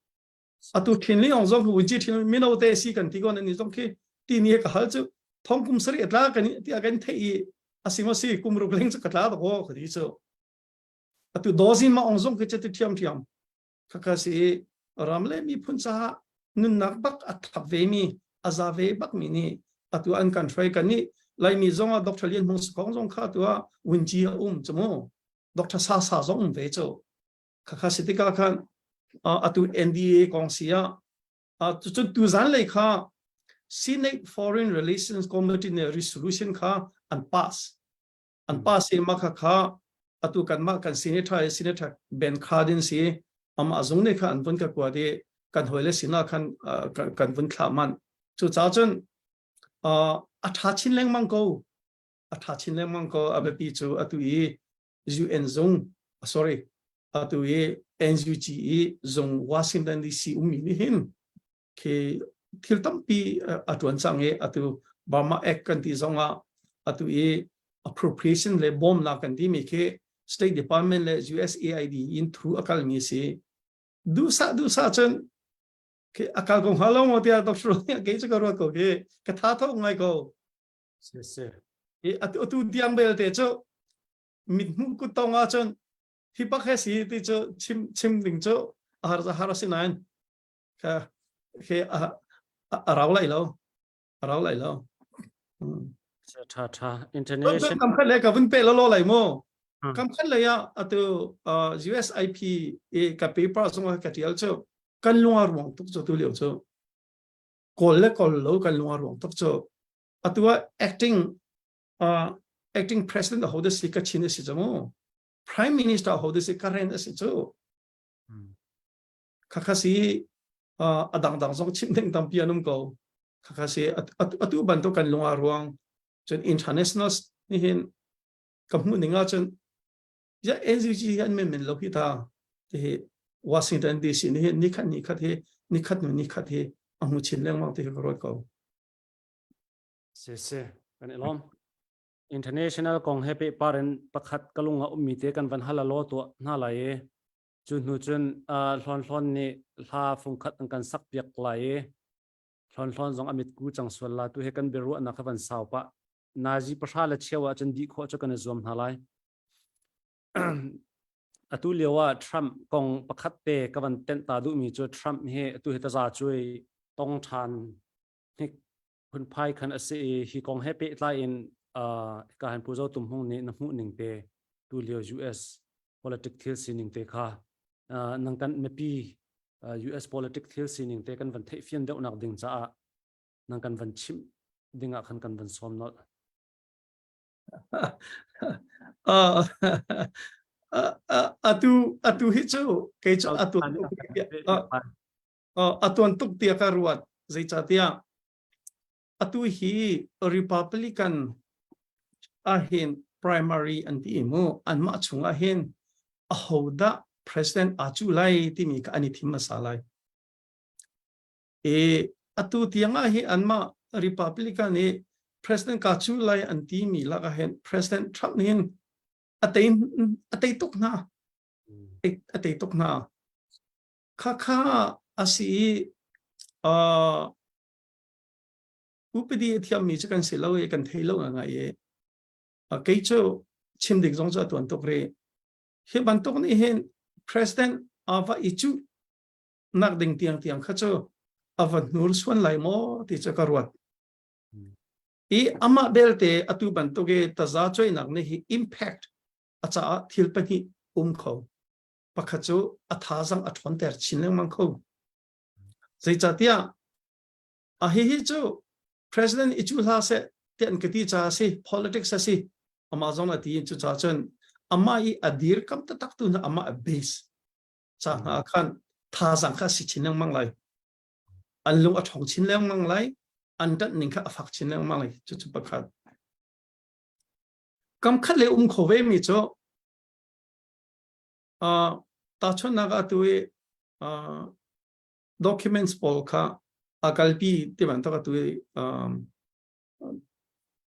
D: atu thinli ong zong hu ji thin mi no te si kan ti gon ani zong ke ti ni ka hal chu thong kum sri atla kan ti agan thei asima si kum ru leng chu katla da ho khadi chu atu dozin ma ong zong ke che ti thiam kha si ramle mi phun cha nun nak bak athap ve mi azave bak mi ni atu an kan try kan ni lai mi zonga Dr. Lian Hmung kong zong kha tua winji chamo Dr. sa zong ve cho kha sitika khan atu NDA kong sia tu zan le kha Senate Foreign Relations Committee ne resolution kha an pass e ma kha atu kan ma kan senator Ben Cardin si ama azong ne kha an bun ka kwa de kan hoile sina kan bun thla man chu cha chon a tha chin leng mang ko attachin le mang ko abepi chu atui UN zong sorry atui NUG zong Washington DC umi ni hin ke thil tampi atuan change atu Burma Act kan ti zonga atui appropriation le bom na kan ti mi ke State Department le USAID in through akal mi se du sa chen ke akal kong halong mo tia doctor ke chu ko ko ke ka tha tho ngai ko
A: se
D: e atu diang bel te chu mit mu ku tonga chen hi pa khe si ti chu chim ding chu har sinain ka ke rau lai lo
A: tha international
D: kam khat le ka vun pe lo lai mo kam khat le ya atu USIP e ka paper song ka tial chu kan luar wong tuk chu tu liu chu kol lo kan luar wong tuk chu atua acting president ho de si ka chin si mo prime minister ho de si current si chu kakasi adang song chim ding tam pianum ko kakasi atu ban to kan luar wong chen international ni hin kamu ninga chen ya NGG an men lo hi ta te Washington DC ni khat he amu chin leng mang te ko ko
A: se kan elom international kong happy parent pakhat kalunga ummi te kan van hala lo to na la ye chu nu chun hlon ni hla phung khat kan sak piak la ye hlon zong amit ku chang swal la tu he kan beru ana khavan saw pa naji pasha la chewa chen di kho chu kan zom na lai atu lewa Trump kong pakhat te kawan ten ta du mi chu Trump he tu he ta za chui tong than hi hun phai khan ase hi kong happy la in ka han puzo tum hung ni na mu ning te tu leo US politics thil sining te kha nang kan mepi US politics thil sining te kan van thei fian deuh nak ding cha nang kan van chim dinga khan kan van som not
D: atu hi chu ke chu atuan tuk tia ka ruat zai cha tia atu hi Republican ahin primary anti mo an ma chunga hin a hoda president achu lai ti mi ka ani thim masalai e atu tianga hi an ma Republican ni president ka chu lai anti mi la ka hen president Trump hin atei tuk na kha asi upidi thiam mi chu kan silo e kan theilo nga ye ke chu chim dik jong cha tuan tok re he ban tok ni hen president ava ichu nak ding tiang kha chu ava nur swan lai mo ti cha karwat e ama belte atu ban tok ge ta za choi nak ne hi impact acha thil pa hi kho pakha chu atha jang athon ter chineng mang kho zai cha tia a hi chu president ichu la se ten kati cha si politics si amazon ati chu cha chen ama I adir kam ta tak tu na ama base cha na khan tha jang kha si chineng mang lai an lung athong chineng mang lai an dat ning kha afak chineng mang lai chu pakhat kam khat le khowe mi cho ta chon na ga tu documents pol kha akalpi ti ban ta tu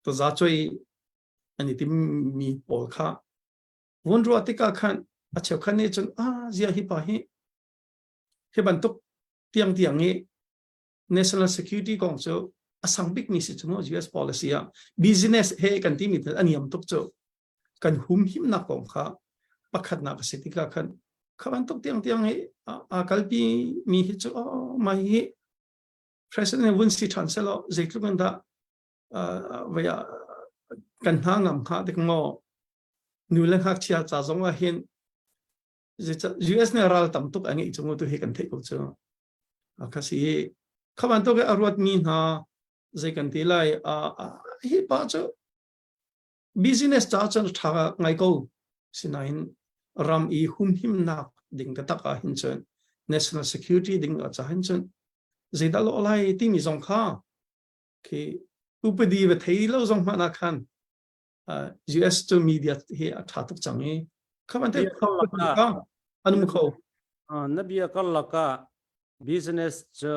D: to za choi ani tim mi pol kha won ro atika khan acha khan ne chon zia hi pa hi he ban tok tiang nge national security kong cho asang big ni si chumo US policy ya business he kan ti mi aniam tok cho kan hum him na kong kha pakhat na ka sitika khan khaban tok tiang he akalpi mi hi cho mai hi president win si chancellor zeitlugan da vaya kan hangam kha dik mo nulen hak chia cha zonga hin US ne ral tam tuk angi chungo tu he kan thei ko cho akasi khaban to ge arwat mi na ze kan ti lai hi pa cho business cha chan thaga ngai ko sinain ram I hum him na ding ka taka hin chen national security ding cha hin chen zeda lo lai ti mi zong kha ke upadi ve thei lo zong ma na khan US จะมีเดียที่ทัดตุกจังนี้ข้ามันได้ข้อมูลก็อันมุข
A: นับเบียก็ลักก็ business จะ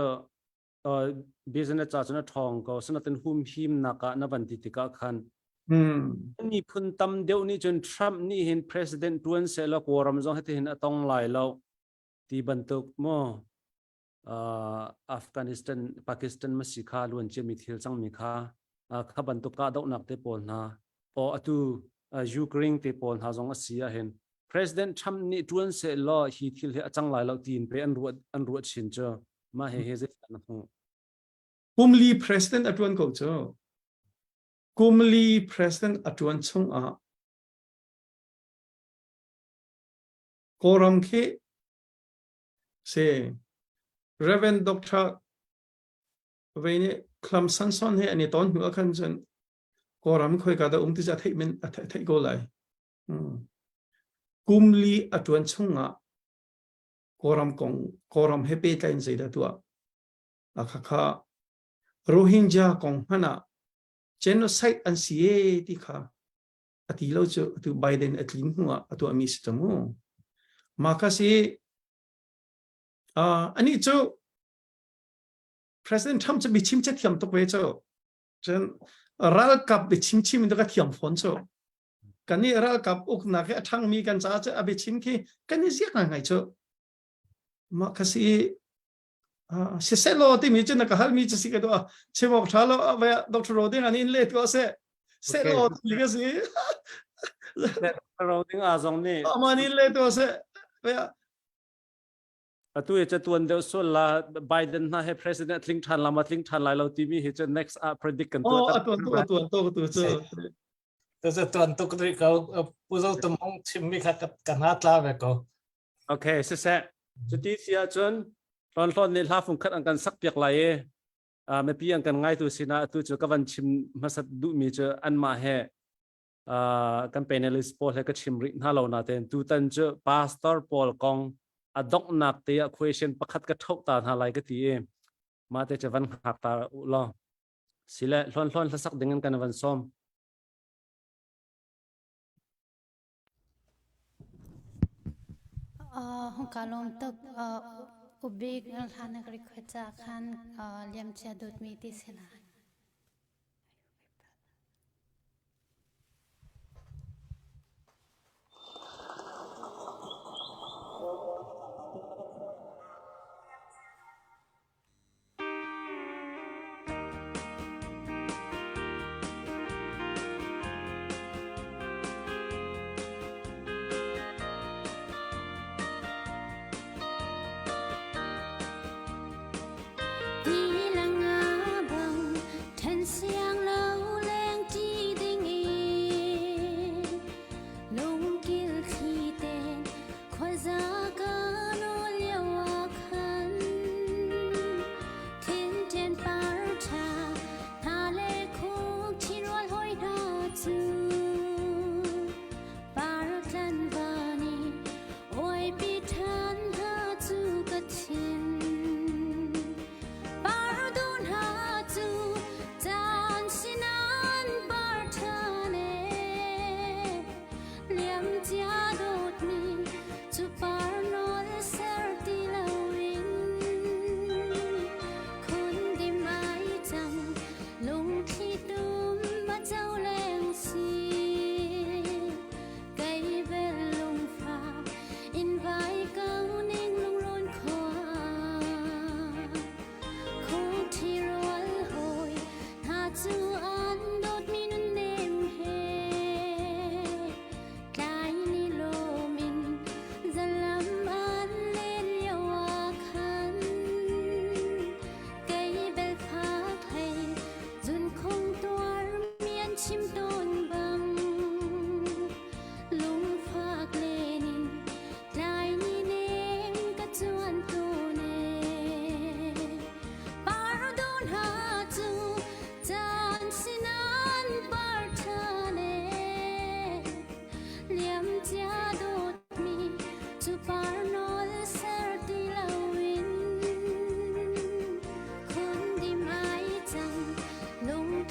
A: business จะจะทองก็สนับสนุนหุ่มหิมนักนับวันที่ติกาขันนี่พุ่นตำเดียวนี่จนทรัมป์นี่เห็น president ตัวนเสร็จแล้วก็รำจงให้เห็นต้องไล่แล้วที่บรรทุกโมอัฟกานิสถานปากีสถานมาสิขาล้วนจะมีที่จังมีขาข้าบรรทุกกาดอกนักเตปอนนะพอตัวยูเครนเตปอนหาจงอาศัยเห็น president ทรัมป์นี่ตัวนเสร็จแล้วฮีที่เหลือจังไล่แล้วทีนไปอันรวดชินเจอมาเฮเซกันนะ
D: กุมลี president อัตวันก็เจอกุมลี president อัตวันชงโกรมเคเซเรเวนด็อกเตอร์เวนี่คลำสันสันเฮอันนี้ตอนหัวขันจนโกรมคุยกันแต่ที่จะที่มันที่ก็เลยกุมลีอัตวันชงโกรมเฮเปตันใจได้ตัวข้าโรฮิงญาของฮานะgenocide อันเสียที่ข้าอธิเราจะตัวไบเดนอธิลิมหัวตัวอเมริกามั่งมาคัสิอันนี้เจ้า president ทำจะบิชิมจะเทียมตัวเวเจ้าจนรัลกับบิชิมมันก็เทียมฝนเจ้ากันนี่รัลกับอุกนักทั้งมีกันจ้าจะบิชิมที่กันนี่เสียงไงเจ้ามาคัสิเสร็จแล้วที่มีจุดนักฮัลมีจะสิกตัวเชื่อว่าท้าเราไปดร.โรดิงอันนี้เล็กก็เสร็จแล้วที่ก็สิ
A: โรดิงอาจงนี่
D: มันนี่เล็กก็เสร็จไป
A: ตัวจะตัวเดียวส่วนละไบเดนน่าให้ president ลิงทันละมาลิงทันไล่เราที่มีเหตุ next predict กันตัว
D: ตัวเจ้า
C: ตัวเขาผู้เจ้าตัวมองชิมมีค่ะกันหาตาแบบก็
A: โอเคเสร็จจุดที่เสียจนตอนนี้ลาฟุงคัดอันกันสักเปียกไหลไม่พี่อันกันง่ายตัวสินะตัวจะกับวันชิมมาสัตดูมีเจออันมาให้กันเป็นในลิสต์พอลให้ก็ชิมริน่าเราหน้าเต็นตัวตันเจอ pastor Paul กองดอกนักเตะ question ประคัดกระทบตาอะไรก็ทีมาแต่จะวันหักตาล้อสิละล้อนสักdenganกันวันซ้อม
B: ห้องการลมตึกอุบิกนักทานนักเรียนจากขันเลี้ยมเชียดุดมีติสลาย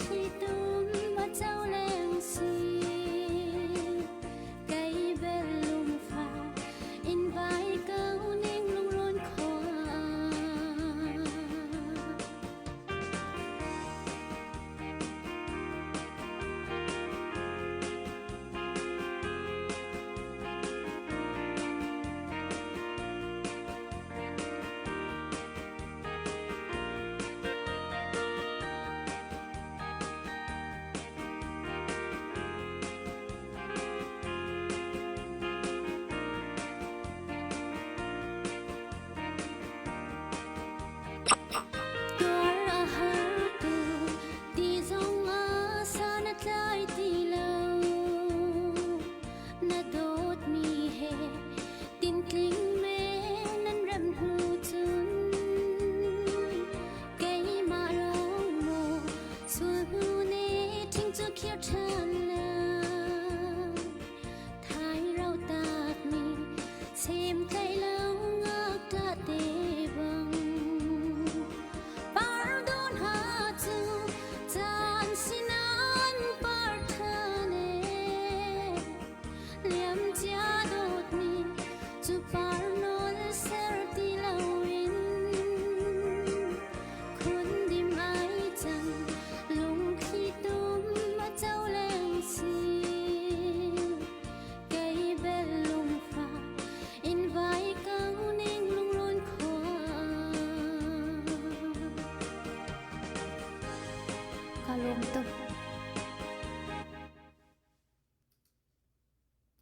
B: ที่ตุ้มว่าเจ้า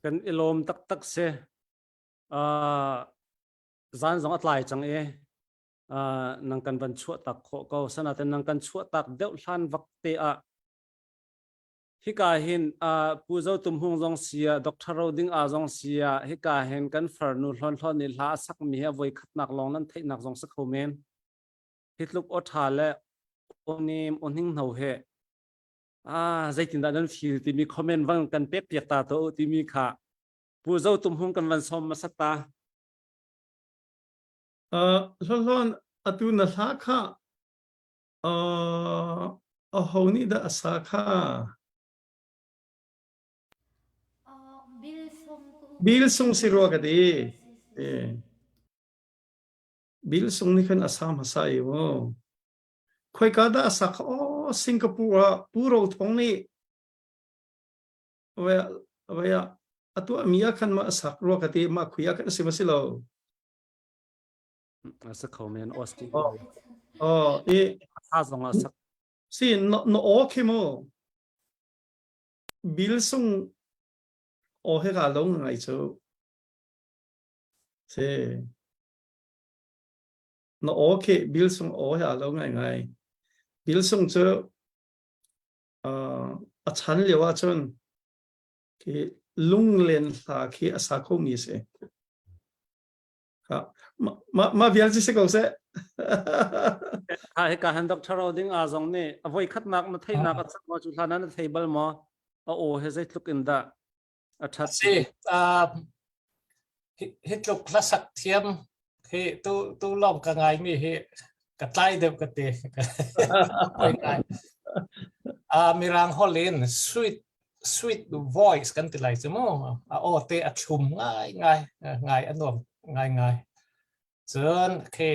A: kan ilom tak tak se zan zong atlai chang e nang kan ban chuat tak kho ko sana ten nang kan chuat tak deuh hlan vak te a hi ka hin pu zo tum hung zong sia doctor roding a zong sia hi ka hin kan far nu hlon hlon ni la sak mi ha voi khat nak long nan thei nak zong sak khomen hitluk o tha le onim oning no he zai tin da nan feel ti mi comment wang kan pek piak ta to ti mi kha pu zo tum hung kan van som ma sata
D: lon atu na tha kha a honi da asa kha bil sung siro ka di bil sung ni kan asam hasa yo khoi ka da asa kha Singapore puro thong ni wa atu amia kan ma asa ro ka ti ma khuya kan simasilo
A: sak khomen osti ha zong a sak
D: si no okay mo bil sung o he ga long ngai chu se no okay bil sung o he long ngai bil sung chu a chan lewa chun ki lung len tha khi asa kho mi se ma vial chi se ko se
A: hi ka han doctor roding a zong ne voi khat nak na thei nak sak ma chu hlana na thei bal mo o he zai tluk in da athat
C: si hit luk klasak thiam he tu long ka ngai mi he ka tlai deuh ka te mirang holin sweet voice kan tilai chemo o te a thum ngai anom ngai chon ke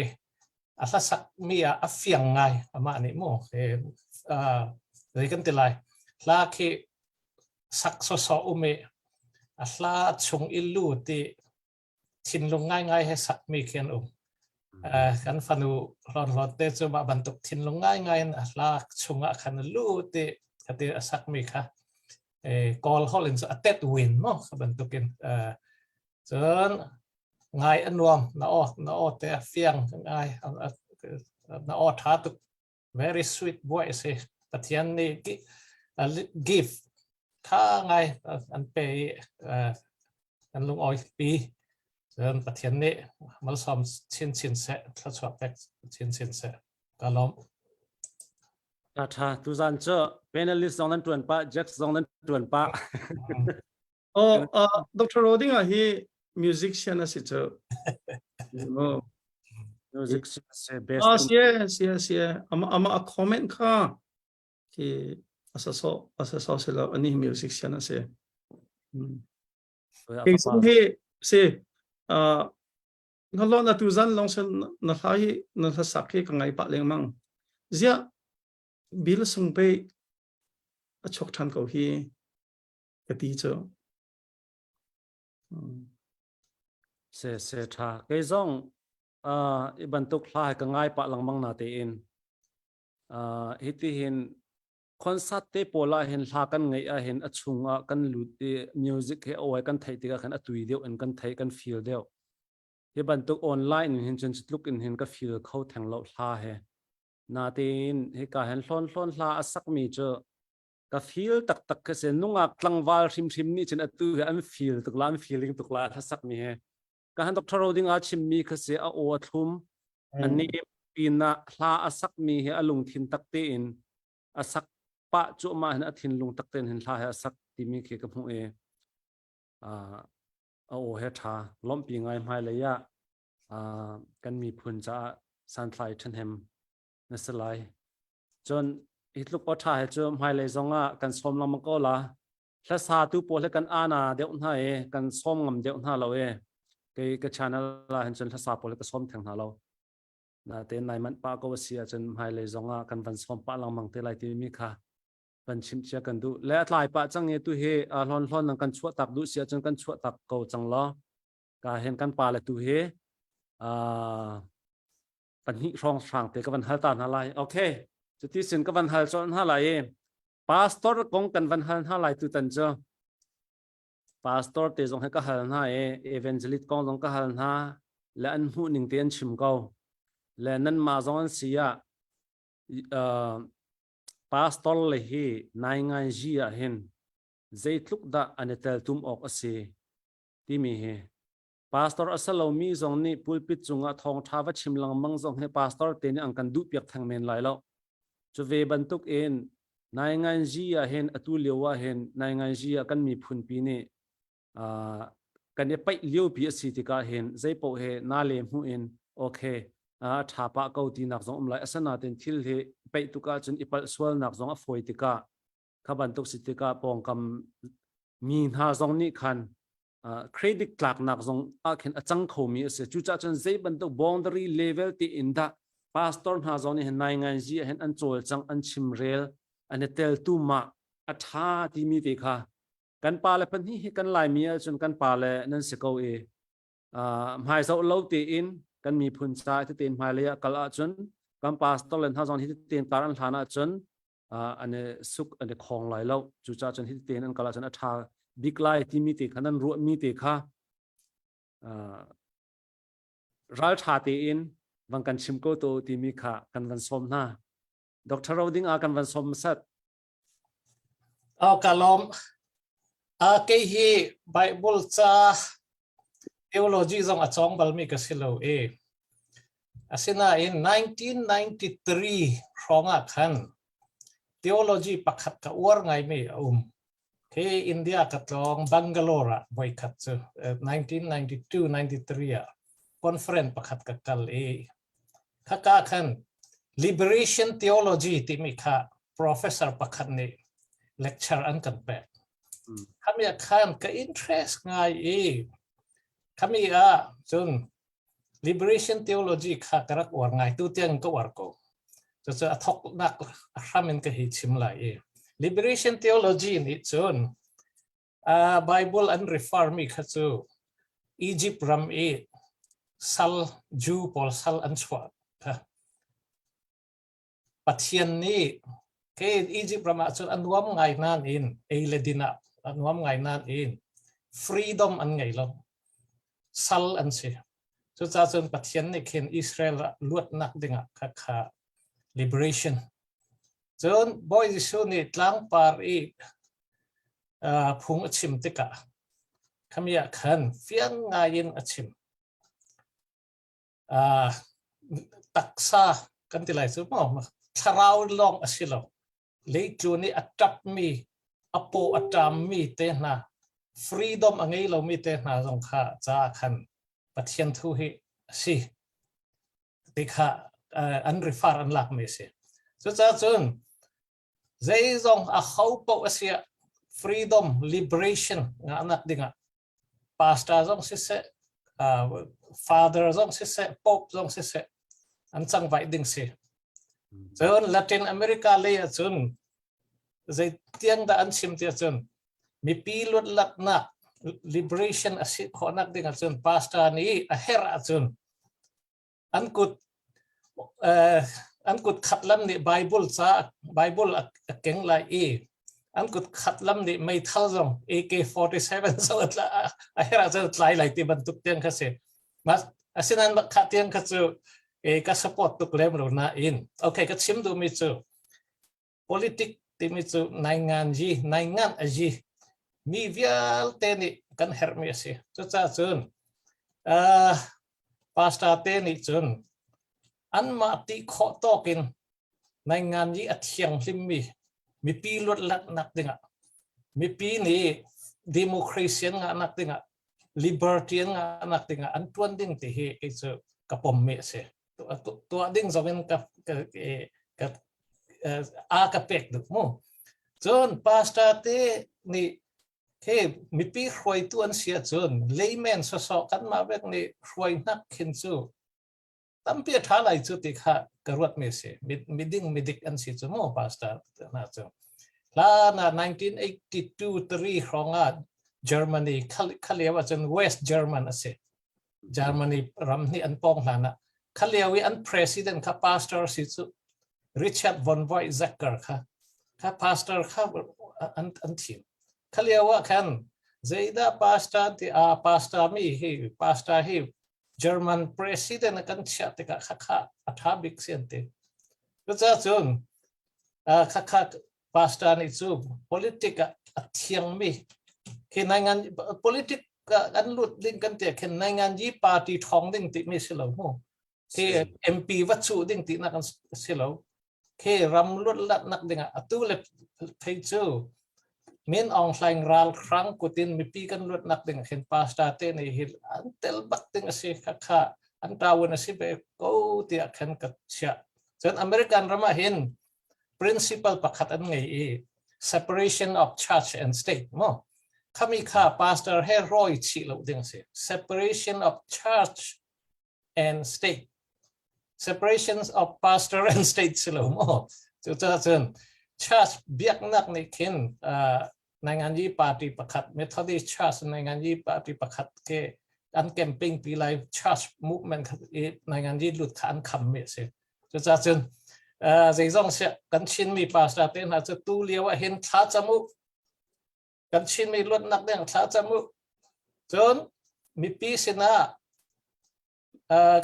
C: a hlasak mi a fiang ngai ama ni mo he rei kan tilai hla ke sak so ume a hla chung ilu ti thin lung ngai he sak mi khian kan fanu ron te chu ma bantuk thin lung ngai a hla chunga khan lu ti kati asak mi kha call holin so atet win mo bantukin chon ngai anuam na o te fiang ngai na o tha tu very sweet voice he pathian ni give tha ngai an pe an lung oi pi chon pathian ni mal som chin se thla chwa pek chin se kalom
A: tha tu zan cho panelist zong nan tuan pa jack zong nan tuan pa
D: Dr. Roding he musician as it
A: music se best
D: yes ama a comment ka ki asa so sila ani musician as he se ngalo na tu zan long sen na hai na sakhi ka ngai pa leng mang zia bil sung pe a chok than ko hi ka ti cho
A: se tha ke zong i bantuk hla ka ngai pa lang mang na te in hiti hin concert te pola hin hla kan ngai a hin achunga kan lut te music he oi kan thai ti ka khan atui deu en kan thai kan feel deu he bantuk online hin chen look in hin ka feel kho thang lo hla he na tin he ka han hlon hla asak mi cho ka feel tak ka se nunga tlangwal hrim ni chen atu an feel tuklan feeling tukla thasak mi he ka han doctor roding a chim mi kha se a o thum ani pina hla asak mi he alung thin tak te in asak pa chu ma han athin lung tak ten hin hla he asak ti mi khe ka mu e a o he tha lom pi ngai mai le ya kan mi phun cha san thlai then hem na salai chon itluk o tha he chu mai le zonga kan som lam ko la hla sa tu po le kan ana deu na e kan som ngam deu na lo e cái channel là hình chân sa po le ka som thang na lo na te nai man pa ko sia chen mai le zonga kan van som pa lang mang te lai ti mi kha van chim chia kan du le atlai pa chang e tu he hlon nang kan chua tak du sia chen kan chua tak ko chang lo ka hen kan pa le tu he pan hi rong sang te ka van hal ta na lai okay chu ti sin ka van hal chon ha lai pastor kong kan van hal ha lai tu tan cho pastor te zong he ka hal na evangelist kong zong ka hal na le an hu ning ten chim ko le nan ma zong an sia pastor le hi nai ngai ji a hen zeitluk da anetel tum ok ase ti mi he pastor asalo mi zong ni pulpit chunga thong thawa chimlang mang zong he pastor te ni angkan du piak thang men lai lo chu ve bantuk in nai ngai ji a hen atu lewa hen nai ngai ji a kan mi phun pi ni kan ye pai liu pi si ti ka hen zai po he na le mu in okay tha pa ko ti nak zong lai asana ten thil he pai tu ka chun ipal swal nak zong a foi ti ka khaban tuk si ti ka pong kam mi na zong ni khan credit tlak nak zong a khen achang kho mi se chu cha chun zai ban tuk boundary level ti in da pastor na zong ni hen nai ngai ji hen an chol chang an chim rel ane tel tu ma atha ti mi te kha kan pa le pan hi kan lai mi chun kan pa le nan se ko mai zo lo ti in kan mi phun cha ti ten mai le kal a chun kan pastor len ha zong hi ten tar an thana chun ane suk ane khong lai lo chu cha chun hi ten an kala chun atha bik lai ti mi te khanan ru mi te kha ral tha te in wang kan chim ko to ti mi kha kan van som na dr roding a kan van som sat
C: kalom ke hi bible cha theology zong achong balmi ka silo asina in 1993 ronga khan theology pakhat ka war ngai me ke india ka tong bangalore boy khat 1992 93 conference pakhat ka kal khaka khan liberation theology ti mi kha professor pakhat ni lecture an kan pe kami khan ka interest ngai kami chun liberation theology kha karak war ngai tu tiang ko war ko so athok nak ramen ka hi chim lai liberation theology ni chun bible and refer mi kha chu egypt ram sal ju pol sal an chwa pathian ni ke egypt ram chun anwam ngai nan in eiledina anwam ngai nan in freedom an ngai lo sal an se so cha chun pathian ni khen israel luat nak dinga kha liberation chun boy jisu ni tlang par phung achim tika khamia khan fiang ngain achim taksa kan tilai chu mo tharau long asilo leitu ni atap mi apo atam mi te na freedom angai lo mi te na jong kha cha khan pathian thu hi si tikha an refer an lak me se so cha chun zai zong a khau po asia freedom liberation nga anak dinga pastor zong se father zong se pope zong se an chang vai ding se chun latin america le chun zai tiang da an sim tia chun mi pilot lat na liberation asi khonak dinga chun pastor ni a hera chun an kut khatlam ni bible cha bible akeng lai an kut khatlam ni mai thazong AK47 so a hera cha tlai lai ti ban tuk tiang kha se mas asinan kha tiang kha chu ka support tuk lem ro na in okay ka chim du mi chu politic ti mi chu naingan aji mi vial te ni kan her mi se chu cha chun pastor te ni chun an ma ti kho tokin naingan ji athiang hlim mi pi lot lat nak dinga mi pi ni democracy nga nak dinga liberty nga nak dinga an tuan ding ti he chu kapom me se to ding zomen ka pek du mo chon pastor te ni ke mi pi khoi tu an sia chun layman so kan ma bek ni khoi nak khin chu tampi thalai chu ti kha karwat me se midik an si chu mo pastor na chu la na 1982 3 ronga Germany khalewa chun West German ase Germany ramni an pong hlana khalewi an president kha pastor si chu Richard von Weizsäcker kha pastor kha an thim khalewa khan Zayda pasta hi German president kan siya tika kaka athabik siyente. Kaya chun kaka pasta ni chu politika athiang mi kinangan politika kan lut ding kan te kinangan ji party thong ding ti mi silo mo. Ke MP wachu ding ti na kan silo. Ke ramlut lat nak ding atu le thai chu min ong hlaing ral krang kutin mi pi kan lut nak ding khen pasta te nei hil antel bak ding ase kha antawon ase be ko ti khen ka sia chen American rama hin principle pakhat an ngei separation of church and state mo kami kha pastor he roi chi lo ding ase separation of church and state separations of pastor and state silo mo chu cha chen church biak nak ni khen nanganji party pakhat Methodist church nanganji party pakhat ke an camping pi lai church movement nanganji lut khan kham me se chu cha chen zai zong se kan chin mi pastor ten ha chu tu liawa hin tha chamu kan chin mi lut nak deng tha chamu chon mi pi sina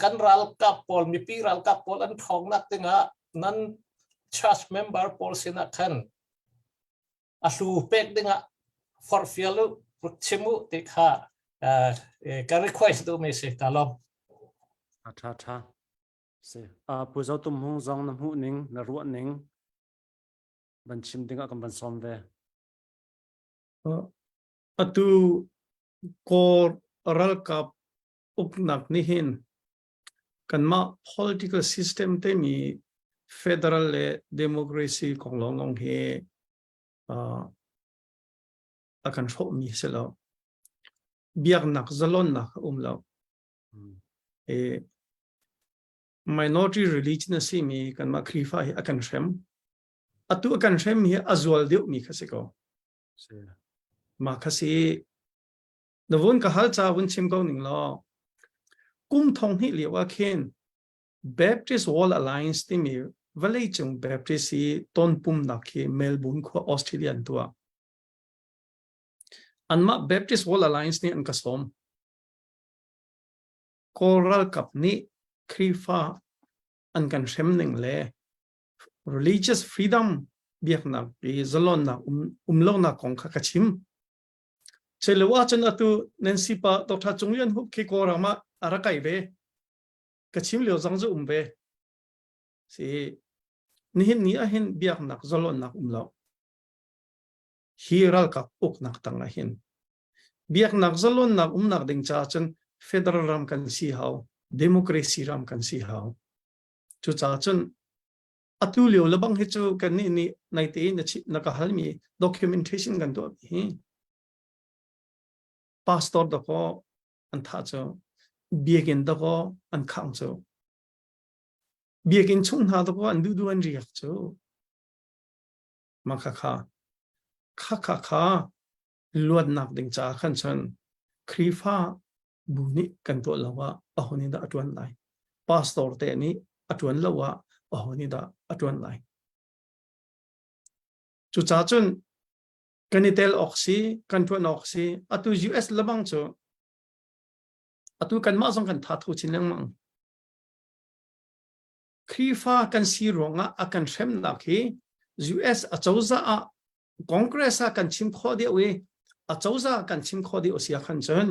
C: kan ral kapol mi pi ral kapol an thong nak tenga nan church member pol sina khan asu pek dinga for fialu chemu te kha ka request do me se talom
A: tha se pu zo tum hung zong nam hu ning na ru ning ban chim dinga kam ban som ve
D: atu kor ral kap upnak ni hin kan ma political system te mi federal le democracy kong long he akan thok mi selo biak nak zalon nak umlo minority religion si mi kan ma khrifa hi akan shem atu akan shem hi azwal deu mi khasiko ma khasi novon ka hal cha won chim go ning lo kum thong hi lewa khen Baptist World Alliance ti mi valei chung Baptist hi ton pum nak hi Melbourne kho Australian tua anma Baptist World Alliance ni an kasom Coral Cup ni krifa an kan shem le religious freedom biak na i zalon na umlo na kong kakachim chelewa chen atu Nancy pa Dr. Chungyan hu ki korama arakai ve kachim leo zangzu umbe si nihin ni ahin biak nak zalon nak umlo hiral kap uk nak tang hin biak nak zalon nak nak ding cha chen federal ram kan si hau democracy ram kan si hau chu cha chen atu leo labang he chu kan ni nai te na ka halmi documentation kan to hi pastor da ko an tha cho biakin da ko an khang cho biakin chung na da ko an du an riak cho ma kha luat nak ding cha khan chan khrifa buni kan to lawa ahoni da atwan lai pastor te ni atwan lawa ahoni da atwan lai chu cha chun kanitel oxy kantuan oxy atu US labang cho atu kan ma song kan tha thu chin lang mang khrifa kan si ronga akan shem na khi US achauza a Congress a kan chim kho de we achauza kan chim kho de osia khan chen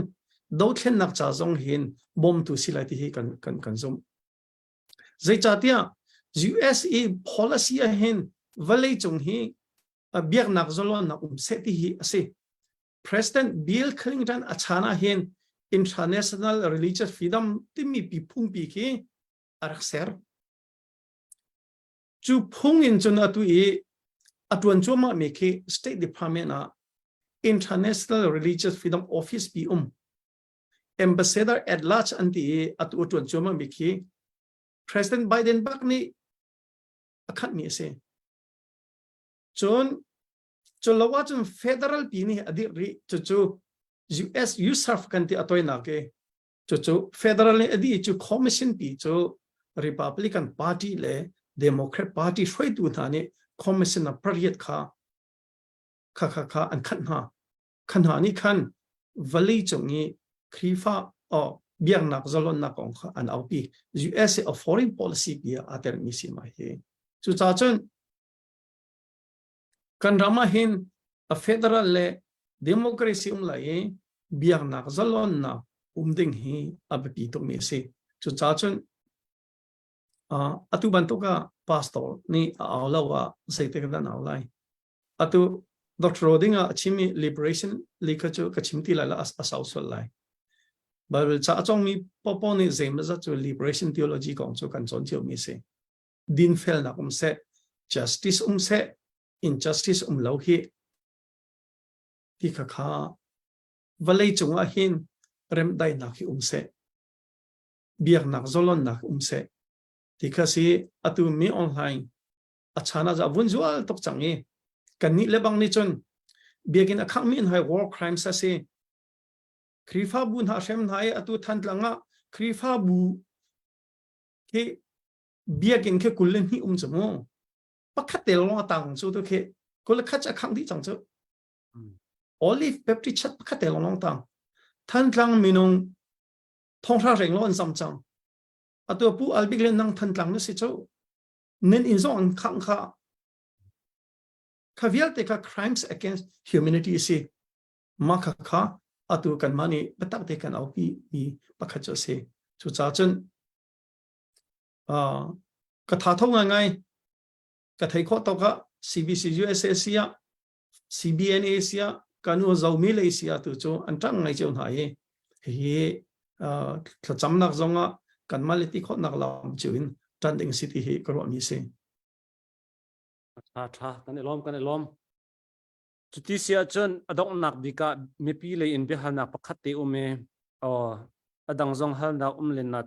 D: Dothlennak cha zong hin bom tu silai ti hi kan zum zai cha tia US e policy a hin valei chung hi biak nak zolon na seti hi ase President Bill Clinton achana hin international religious freedom timi pi phung pi ki arakser chu phung in chuna tu e atwan choma me ki State Department a international religious freedom office pi ambassador at large anti at atwan choma me ki President Biden bak ni akhat mi ase chon cholawa chun federal pi ni adi ri chu US usurp kanti atoi na ke chu federal ni adi chu commission pi chu Republican Party le Democrat Party shoi tu tha ni commission na priyat kha an khan ha ni khan valley chung ni krifa o biang nak zalon nak ong an aupi US a foreign policy bia ater mi si ma he chu cha chun kan rama hin a federal le democracy lai biang nak zalon na ding hi abapi to mi se chu cha chun atu bantuka pastor ni awlawa seite kan awlai atu Dr. Dinga chimi liberation likachu kachimti lala asaw lai Bible cha chong mi popo ni zem za chu liberation theology kong chu kan chon chiu mi se din fel na se justice se injustice lo hi ti kha kha valei chunga hin rem dai na hi se biak nak zolon nak se ti kha si atu mi online achana za bun zual tok changi kan ni lebang ni chun biakin akhang min hai war crimes ase krifa bun ha shem nai atu than tlanga krifa bu ke biakin ke kulen hi chamo pakhat tel lo tang chu to ke kol khach akhang di chang chu olive pepti chat pakhat tel lo tang than tlang minung thong tha reng lo an sam chang atu pu albik len nang than tlang no si chu nen in zong khang kha Kavial teka crimes against humanity si maka kha atu kan mani batak te kan aupi mi pakhacho se chu cha chun ka tha thong ngai ka thai kho to ka CBC USA sia CBNA sia kanu zaumi le sia tu chu an tang ngai cheu na he thla chamnak zonga kan maliti kho nak lam chuin trending city he karo mi se
A: kan elom chuti sia chon adong nak bika mepi le in behal na pakhat te ume o adang zong hal na len na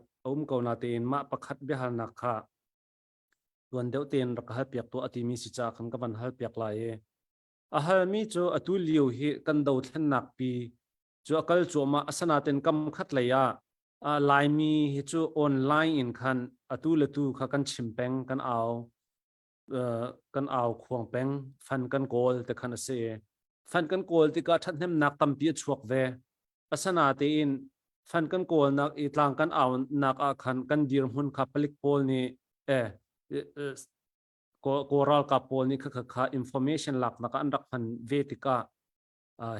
A: ko na te in ma pakhat behal na kha tuan deu ten rak hal piak to ati mi si cha khan ka ban hal piak lai e a hal mi chu atu liu hi kan Dothlennak pi chu akal chu ma asana ten kam khat le ya lai mi hi chu online in khan atu le tu kha kan chimpeng kan aw khuang peng fan kan kol te khan ase fan kan kol ti ka thatnem nak kam pi chuak ve asana te in fan kan kol nak i tlang kan aw nak a khan kan dir hun kha palik pol ni koral ka pol ni kha information lak na kan rak phan ve ti ka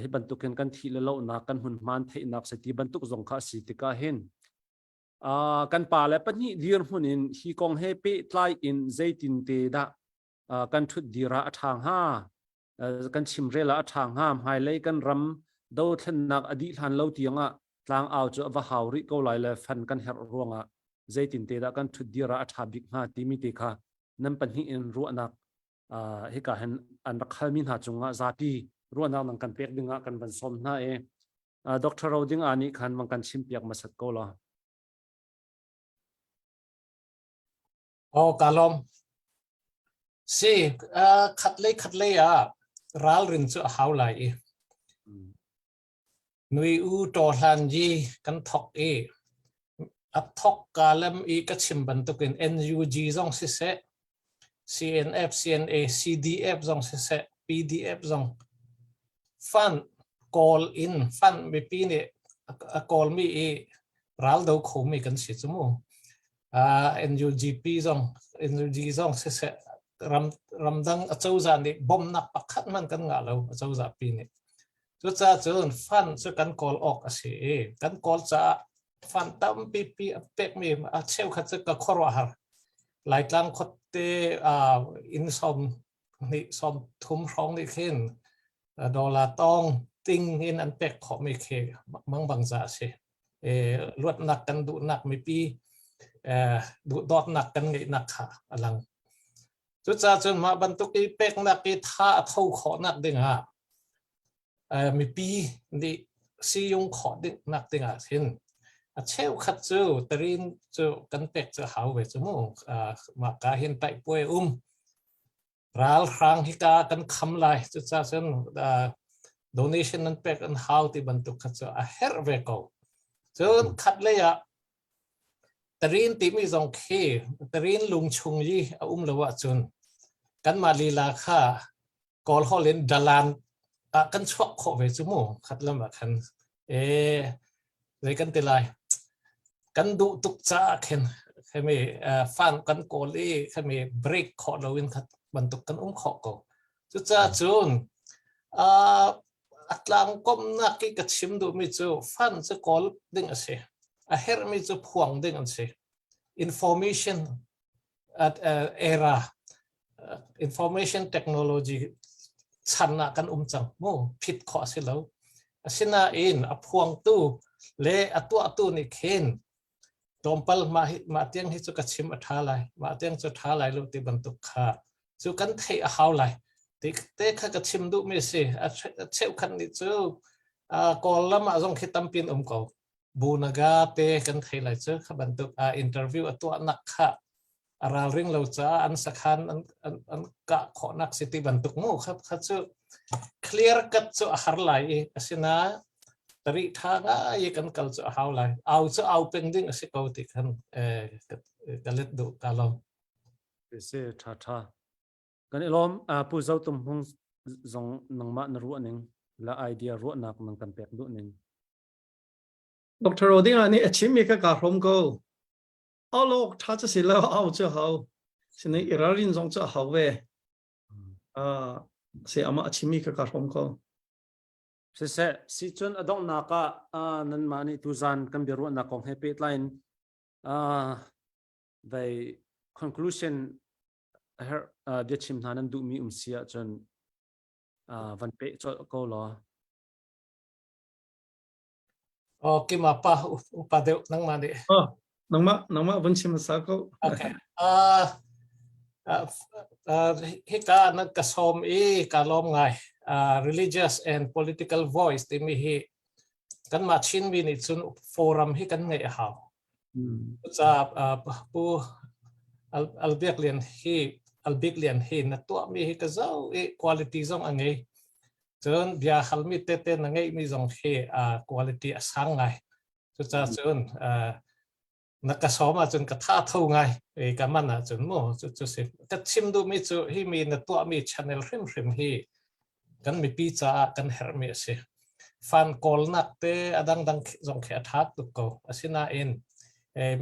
A: hi bantuken kan thi lo na kan hun man thei nak se ti bantuk zong kha si ti ka hin kan pa le pani dir hun in hi kong he pe tlai in zaitin te da kan thut dira athang ha kan chimrela athang ha mai lei kan ram Dothlennak adi hlan lo tianga tlang aw chu wa hauri ko lai le fan kan her ronga zaitin te da kan thut dira atha bik ha timi te kha nam pani in ruanak he ka han an rakhal min ha chunga zapi ruanak nang kan pek dinga kan ban som na e Dr. Roding ani khan mang kan chimpiak masat ko la
C: kalom si khat le ral rin chu hau lai nui u to hlan ji kan thok at thok kalam ka chim ban to kin NUG zong si se CNF CNA CDF zong si se PDF zong fan call in fan me pi ne call mi ral do kho mi kan si chumo NUGP NUG zong si se ramdang achau za ni bom nak pakhat man kan nga lo achau za pi ni chu cha chun fan chu kan call ok ase kan call cha fan tam pi pek mi a cheu khat chu ka khorwa har lai tlang khotte in som thum rong ni khin dollar tong ting in an pek kho mi khe mang bang za se luat nak kan du nak mi pi du dot nak kan ngai nak kha alang chu cha chun ma bantuk i pek nak i tha thau kho nak dinga mi pi ni si yung kho dik nak dinga thin a cheu khat chu tarin chu kan pek chu hau ve chu mo ma ka hin pai poi ral rang hi ka kan kham lai chu cha chun donation an pek an how ti bantuk khat chu a her ve ko chun khat le ya tarin ti mi zong khe tarin lung chung ji lawa chun kan ma li la kha kol holin dalan kan chok kho ve chu mo khat lam khan rồi kan tilai kan du tuk cha khen khami fan kan koli khami break kho lowin khat bantuk kan kho ko chu cha chun atlang kom na ki ka chim du mi chu fan chu kol ding ase a her mi chu phuang ding ase information at era information technology channa kan chang mo phit kho se lo asina in a phuang tu le atu ni khen tompal ma tiang hi chu ka chim atha lai ma tiang chu tha lai lu ti bantuk kha chu kan thei a haw lai te kha ka chim du me se a cheu khan ni chu kol lama jong khi tampin ko bunaga te kan thei lai chu kha bantuk interview atu nak kha aral ring lo cha an sakhan an ka kho nak city bantuk mu kha chu clear cut chu har lai asina tari thanga ye kan kal chu haw lai au chu au pending ase ko ti khan kalet du kalom
A: se tha kan elom pu zau tum hung zong nangma na ru aning la idea ru nak nang kan pek du ning
D: Dr. Roding ani achimi ka rom ko alok tha cha sila au cha hau sine irarin zong cha hau we se ama achimi ka rom ko
A: se si chun adong na ka nan mani tu zan kan bi ru na kong happy line the conclusion her de chim hanan du mi sia chun van pe cho ko lo
C: okay mapa upadeu nang mani
D: nangma van chim sa ko
C: okay hika na kasom kalom ngai religious and political voice ti mi hi kan ma chin bi ni chun forum hi kan ngai haw cha pu albik lian hi na to mi hi ka zau quality zong angai chun bia halmi te na ngai mi zong he quality asang ngai chu cha chun nakasoma chun ka tha tho ngai ka mana chun mo chu se ka chim du mi chu hi mi na to mi channel hrim hi kan mi pi cha kan her mi se fan kol nak te adang dang zong khe thak tu ko asina in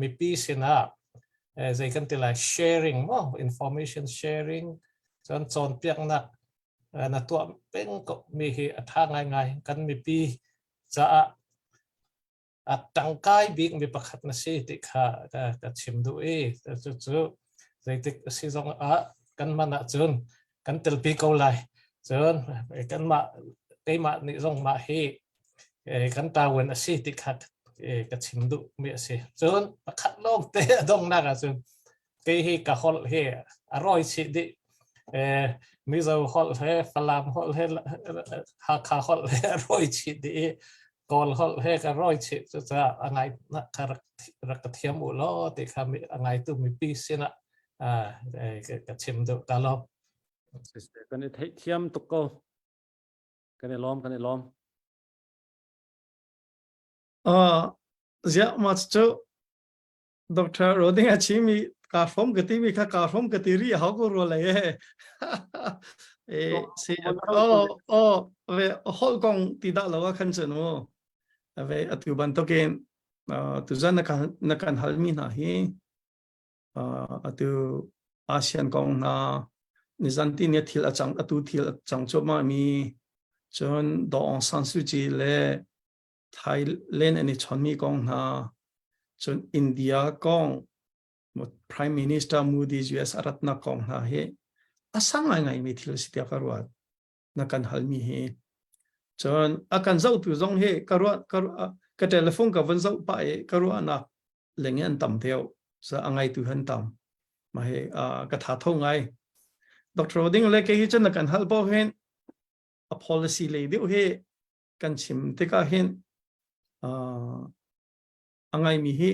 C: mi pi sina zai kan tila sharing mo information sharing chon piak nak na to peng ko mi hi atha ngai kan mi pi cha tangkai big mi pakhat na si ti kha ka chim du chu zai tik si zong kan mana chun kan tel pi ko lai chun kan ma cái ma ni zong ma hi kan ta wen si ti khat ka chim du mi si chun pakhat lom te dong na ka chun cái hi ka hol he aroi si di mi zo hol he falam hol he ha kha hol he aroi si di kol hol he ka roi chi chu cha angai na ka thiam u lo ti kha mi angai tu mi pi sina ka chim du ka lo
A: kan thei thiam tu ko kan lom
D: zia ma chu Dr. Roding achimi ka rom ka ti ri hau ko ro lai se ve hol kong ti da lo khan chen mo ve atu ban to ken tu zan na kan halmi na hi atu ASEAN kong na nizanti ne thil achang cho ma mi chon do on san su ji le Thailand ani chonmi kong na chon India kong Prime Minister Modi US aratna kong na he asang ngai mi thil sitia karwat na kan halmi he chon akan zau tu zong he ka telephone ka van zau pa karwa na lengen tam theo sa angai tu han tam ma he ka tha tho ngai Dr. Roding le ke hi chen kan hal bo hen a policy le deu he kan chim te ka hen angai mi hi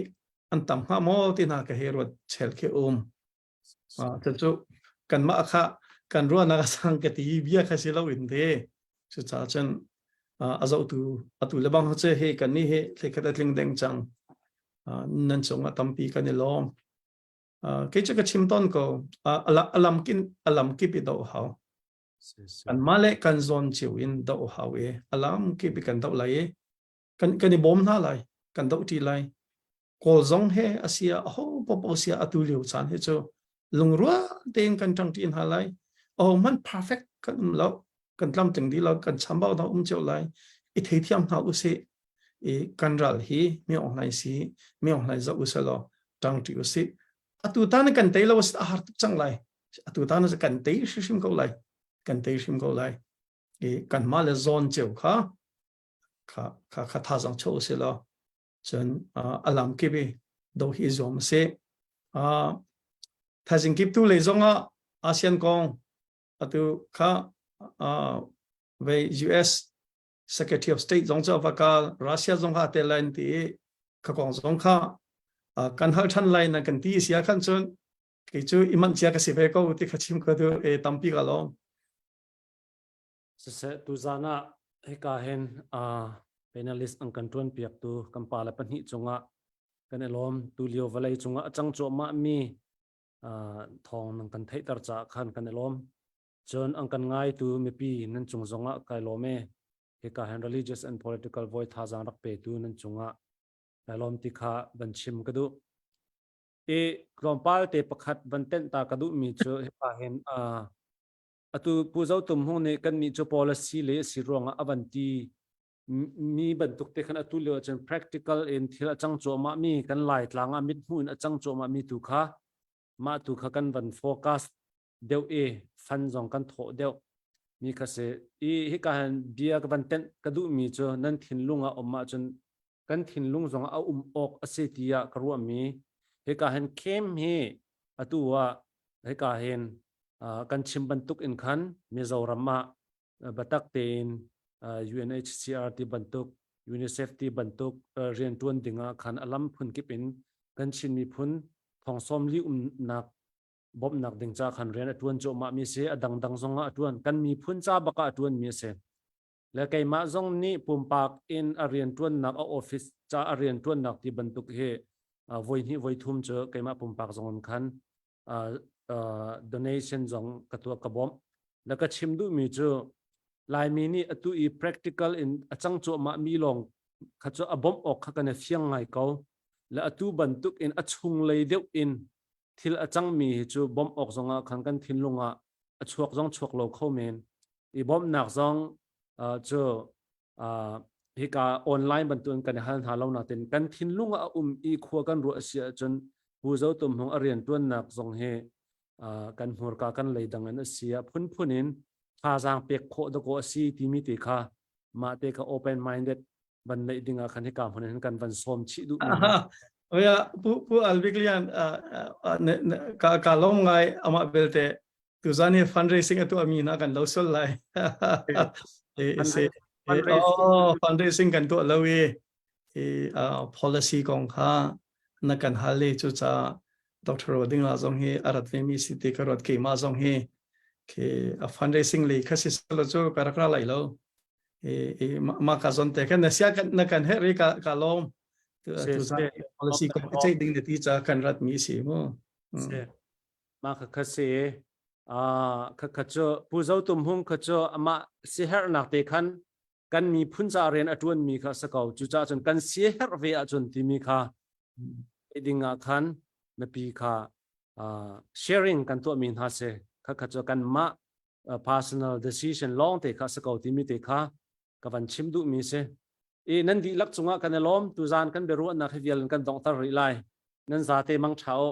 D: an tam ha mo ti na ka he rot chel ke chu kan ma kha kan ro na sang ke ti bia kha si lo in de chu cha chen azau tu atu le bang che he kan ni he le kha tling deng chang nan chong tampi kan lom ke cha ka chim ton ko alam ki pi do hau kan male kan zon chiu in do hau alam ki pi kan do lai kan ni bom na lai kan do ti lai kol zong he asia ho pop asia atu liu chan he cho lungrua ten kan tang tin ha lai oh man perfect kan lo kan lam teng di lo kan chambao da chau lai I thei thiam na u se e kan ral hi me ong lai si me ong lai za u se lo tang ti u si atu ta na kan tei lo was har chang lai atu ta na kan tei shim ko lai kan tei shim ko lai e kan ma le zone cheu kha tha jang chou se lo chen alam ke be do hi zom se tha jing kip tu le zonga ASEAN kong atu kha ve US Secretary of State zong cha vakal Russia zong ha te line ti kha kong zong kha kan hal than line na kan ti sia khan chun ke chu iman chia ka se ve ko ti khachim ko du e tampi ga lo
A: se tu zana he ka hen panelist ang kan tuan piak tu kampala panhi chunga kan elom tu lio valai chunga achang cho ma mi thong nang kan thei tar cha khan kan elom chon ang kan ngai tu mi pi nan chung zonga kai lome he ka hen religious and political voice tha jang rak pe tu nan chunga kai lom ti kha ban chim ka du e klompal te pakhat ban ten ta ka du mi chu he ka hen atu puzau tum hu ne kan mi chu policy le si ronga avanti mi ban tuk te khan atu le chen practical in thil achang cho ma mi kan lai tlanga mit hun achang cho ma mi tu kha ma tu kha kan van focus deu e fan jong kan tho deu mi kha se I hi ka han bia ka ban ten ka du mi chu nan thin lunga omma chun kan thin lung jong a ok ase tia karu mi hi ka han kem hi atuwa hi ka hen kan chim ban tuk in khan Mizoram ma batak ten UNHCR ti bantuk UNICEF ti bantuk rian tuan dinga khan alam phun kipin kan chin mi phun thong som li nak bob nak ding cha khan rian atuan cho ma mi se adang dang zonga atuan kan mi phun cha baka atuan mi se le kai ma zong ni pumpak in arian tuan nak a office cha arian tuan nak ti bantuk he voi ni voi thum cho kai ma pumpak zong khan donation zong katua kabom la ka chim du mi chu lai mi ni atu I practical in achang cho ma mi long kha cho abom ok kha kana fiang ngai ko la atu bantuk in achung lei deu in thil achang mi chu bom ok zonga khan kan thin lunga achuak zong chuak lo kho men I bom nak zong cho hi ka online bantun kan han halo na ten kan thin lunga I khua kan ru asia chun hu zo tum hong arian tuan nak zong he kan hur ka kan lei dang an asia phun phunin kha jang pek kho do ko si ti mi te kha ma te ka open minded ban lei dinga khan he ka hunen kan van som chi du mi
D: oya pu Bik Lian ka long ngai ama belte tu zani fundraising atu ami na kan lo sol lai fundraising kan to lo policy kong kha na kan hale chu cha Dr. Dinga zong he arat mi city karot ke ma zong he ke fundraising le khasi salo chu karakra lai lo ma ka zon te kan sia kan na kan he ri ka lom tu policy ko che ding de ti cha kan rat mi si mo
A: ma kha khase kha cho pu zo tum hung kha cho ama si her nak te khan kan mi phun cha ren atun mi kha sakau chu cha chun kan si her ve a chun ti mi kha edinga khan na pi kha sharing kan to min ha se kha cho kan ma personal decision long te kha sakau ti mi te kha ka van chim du mi se nan di lak chunga kan lom tu zan kan beru na khial kan dong tar ri lai nan za te mang chao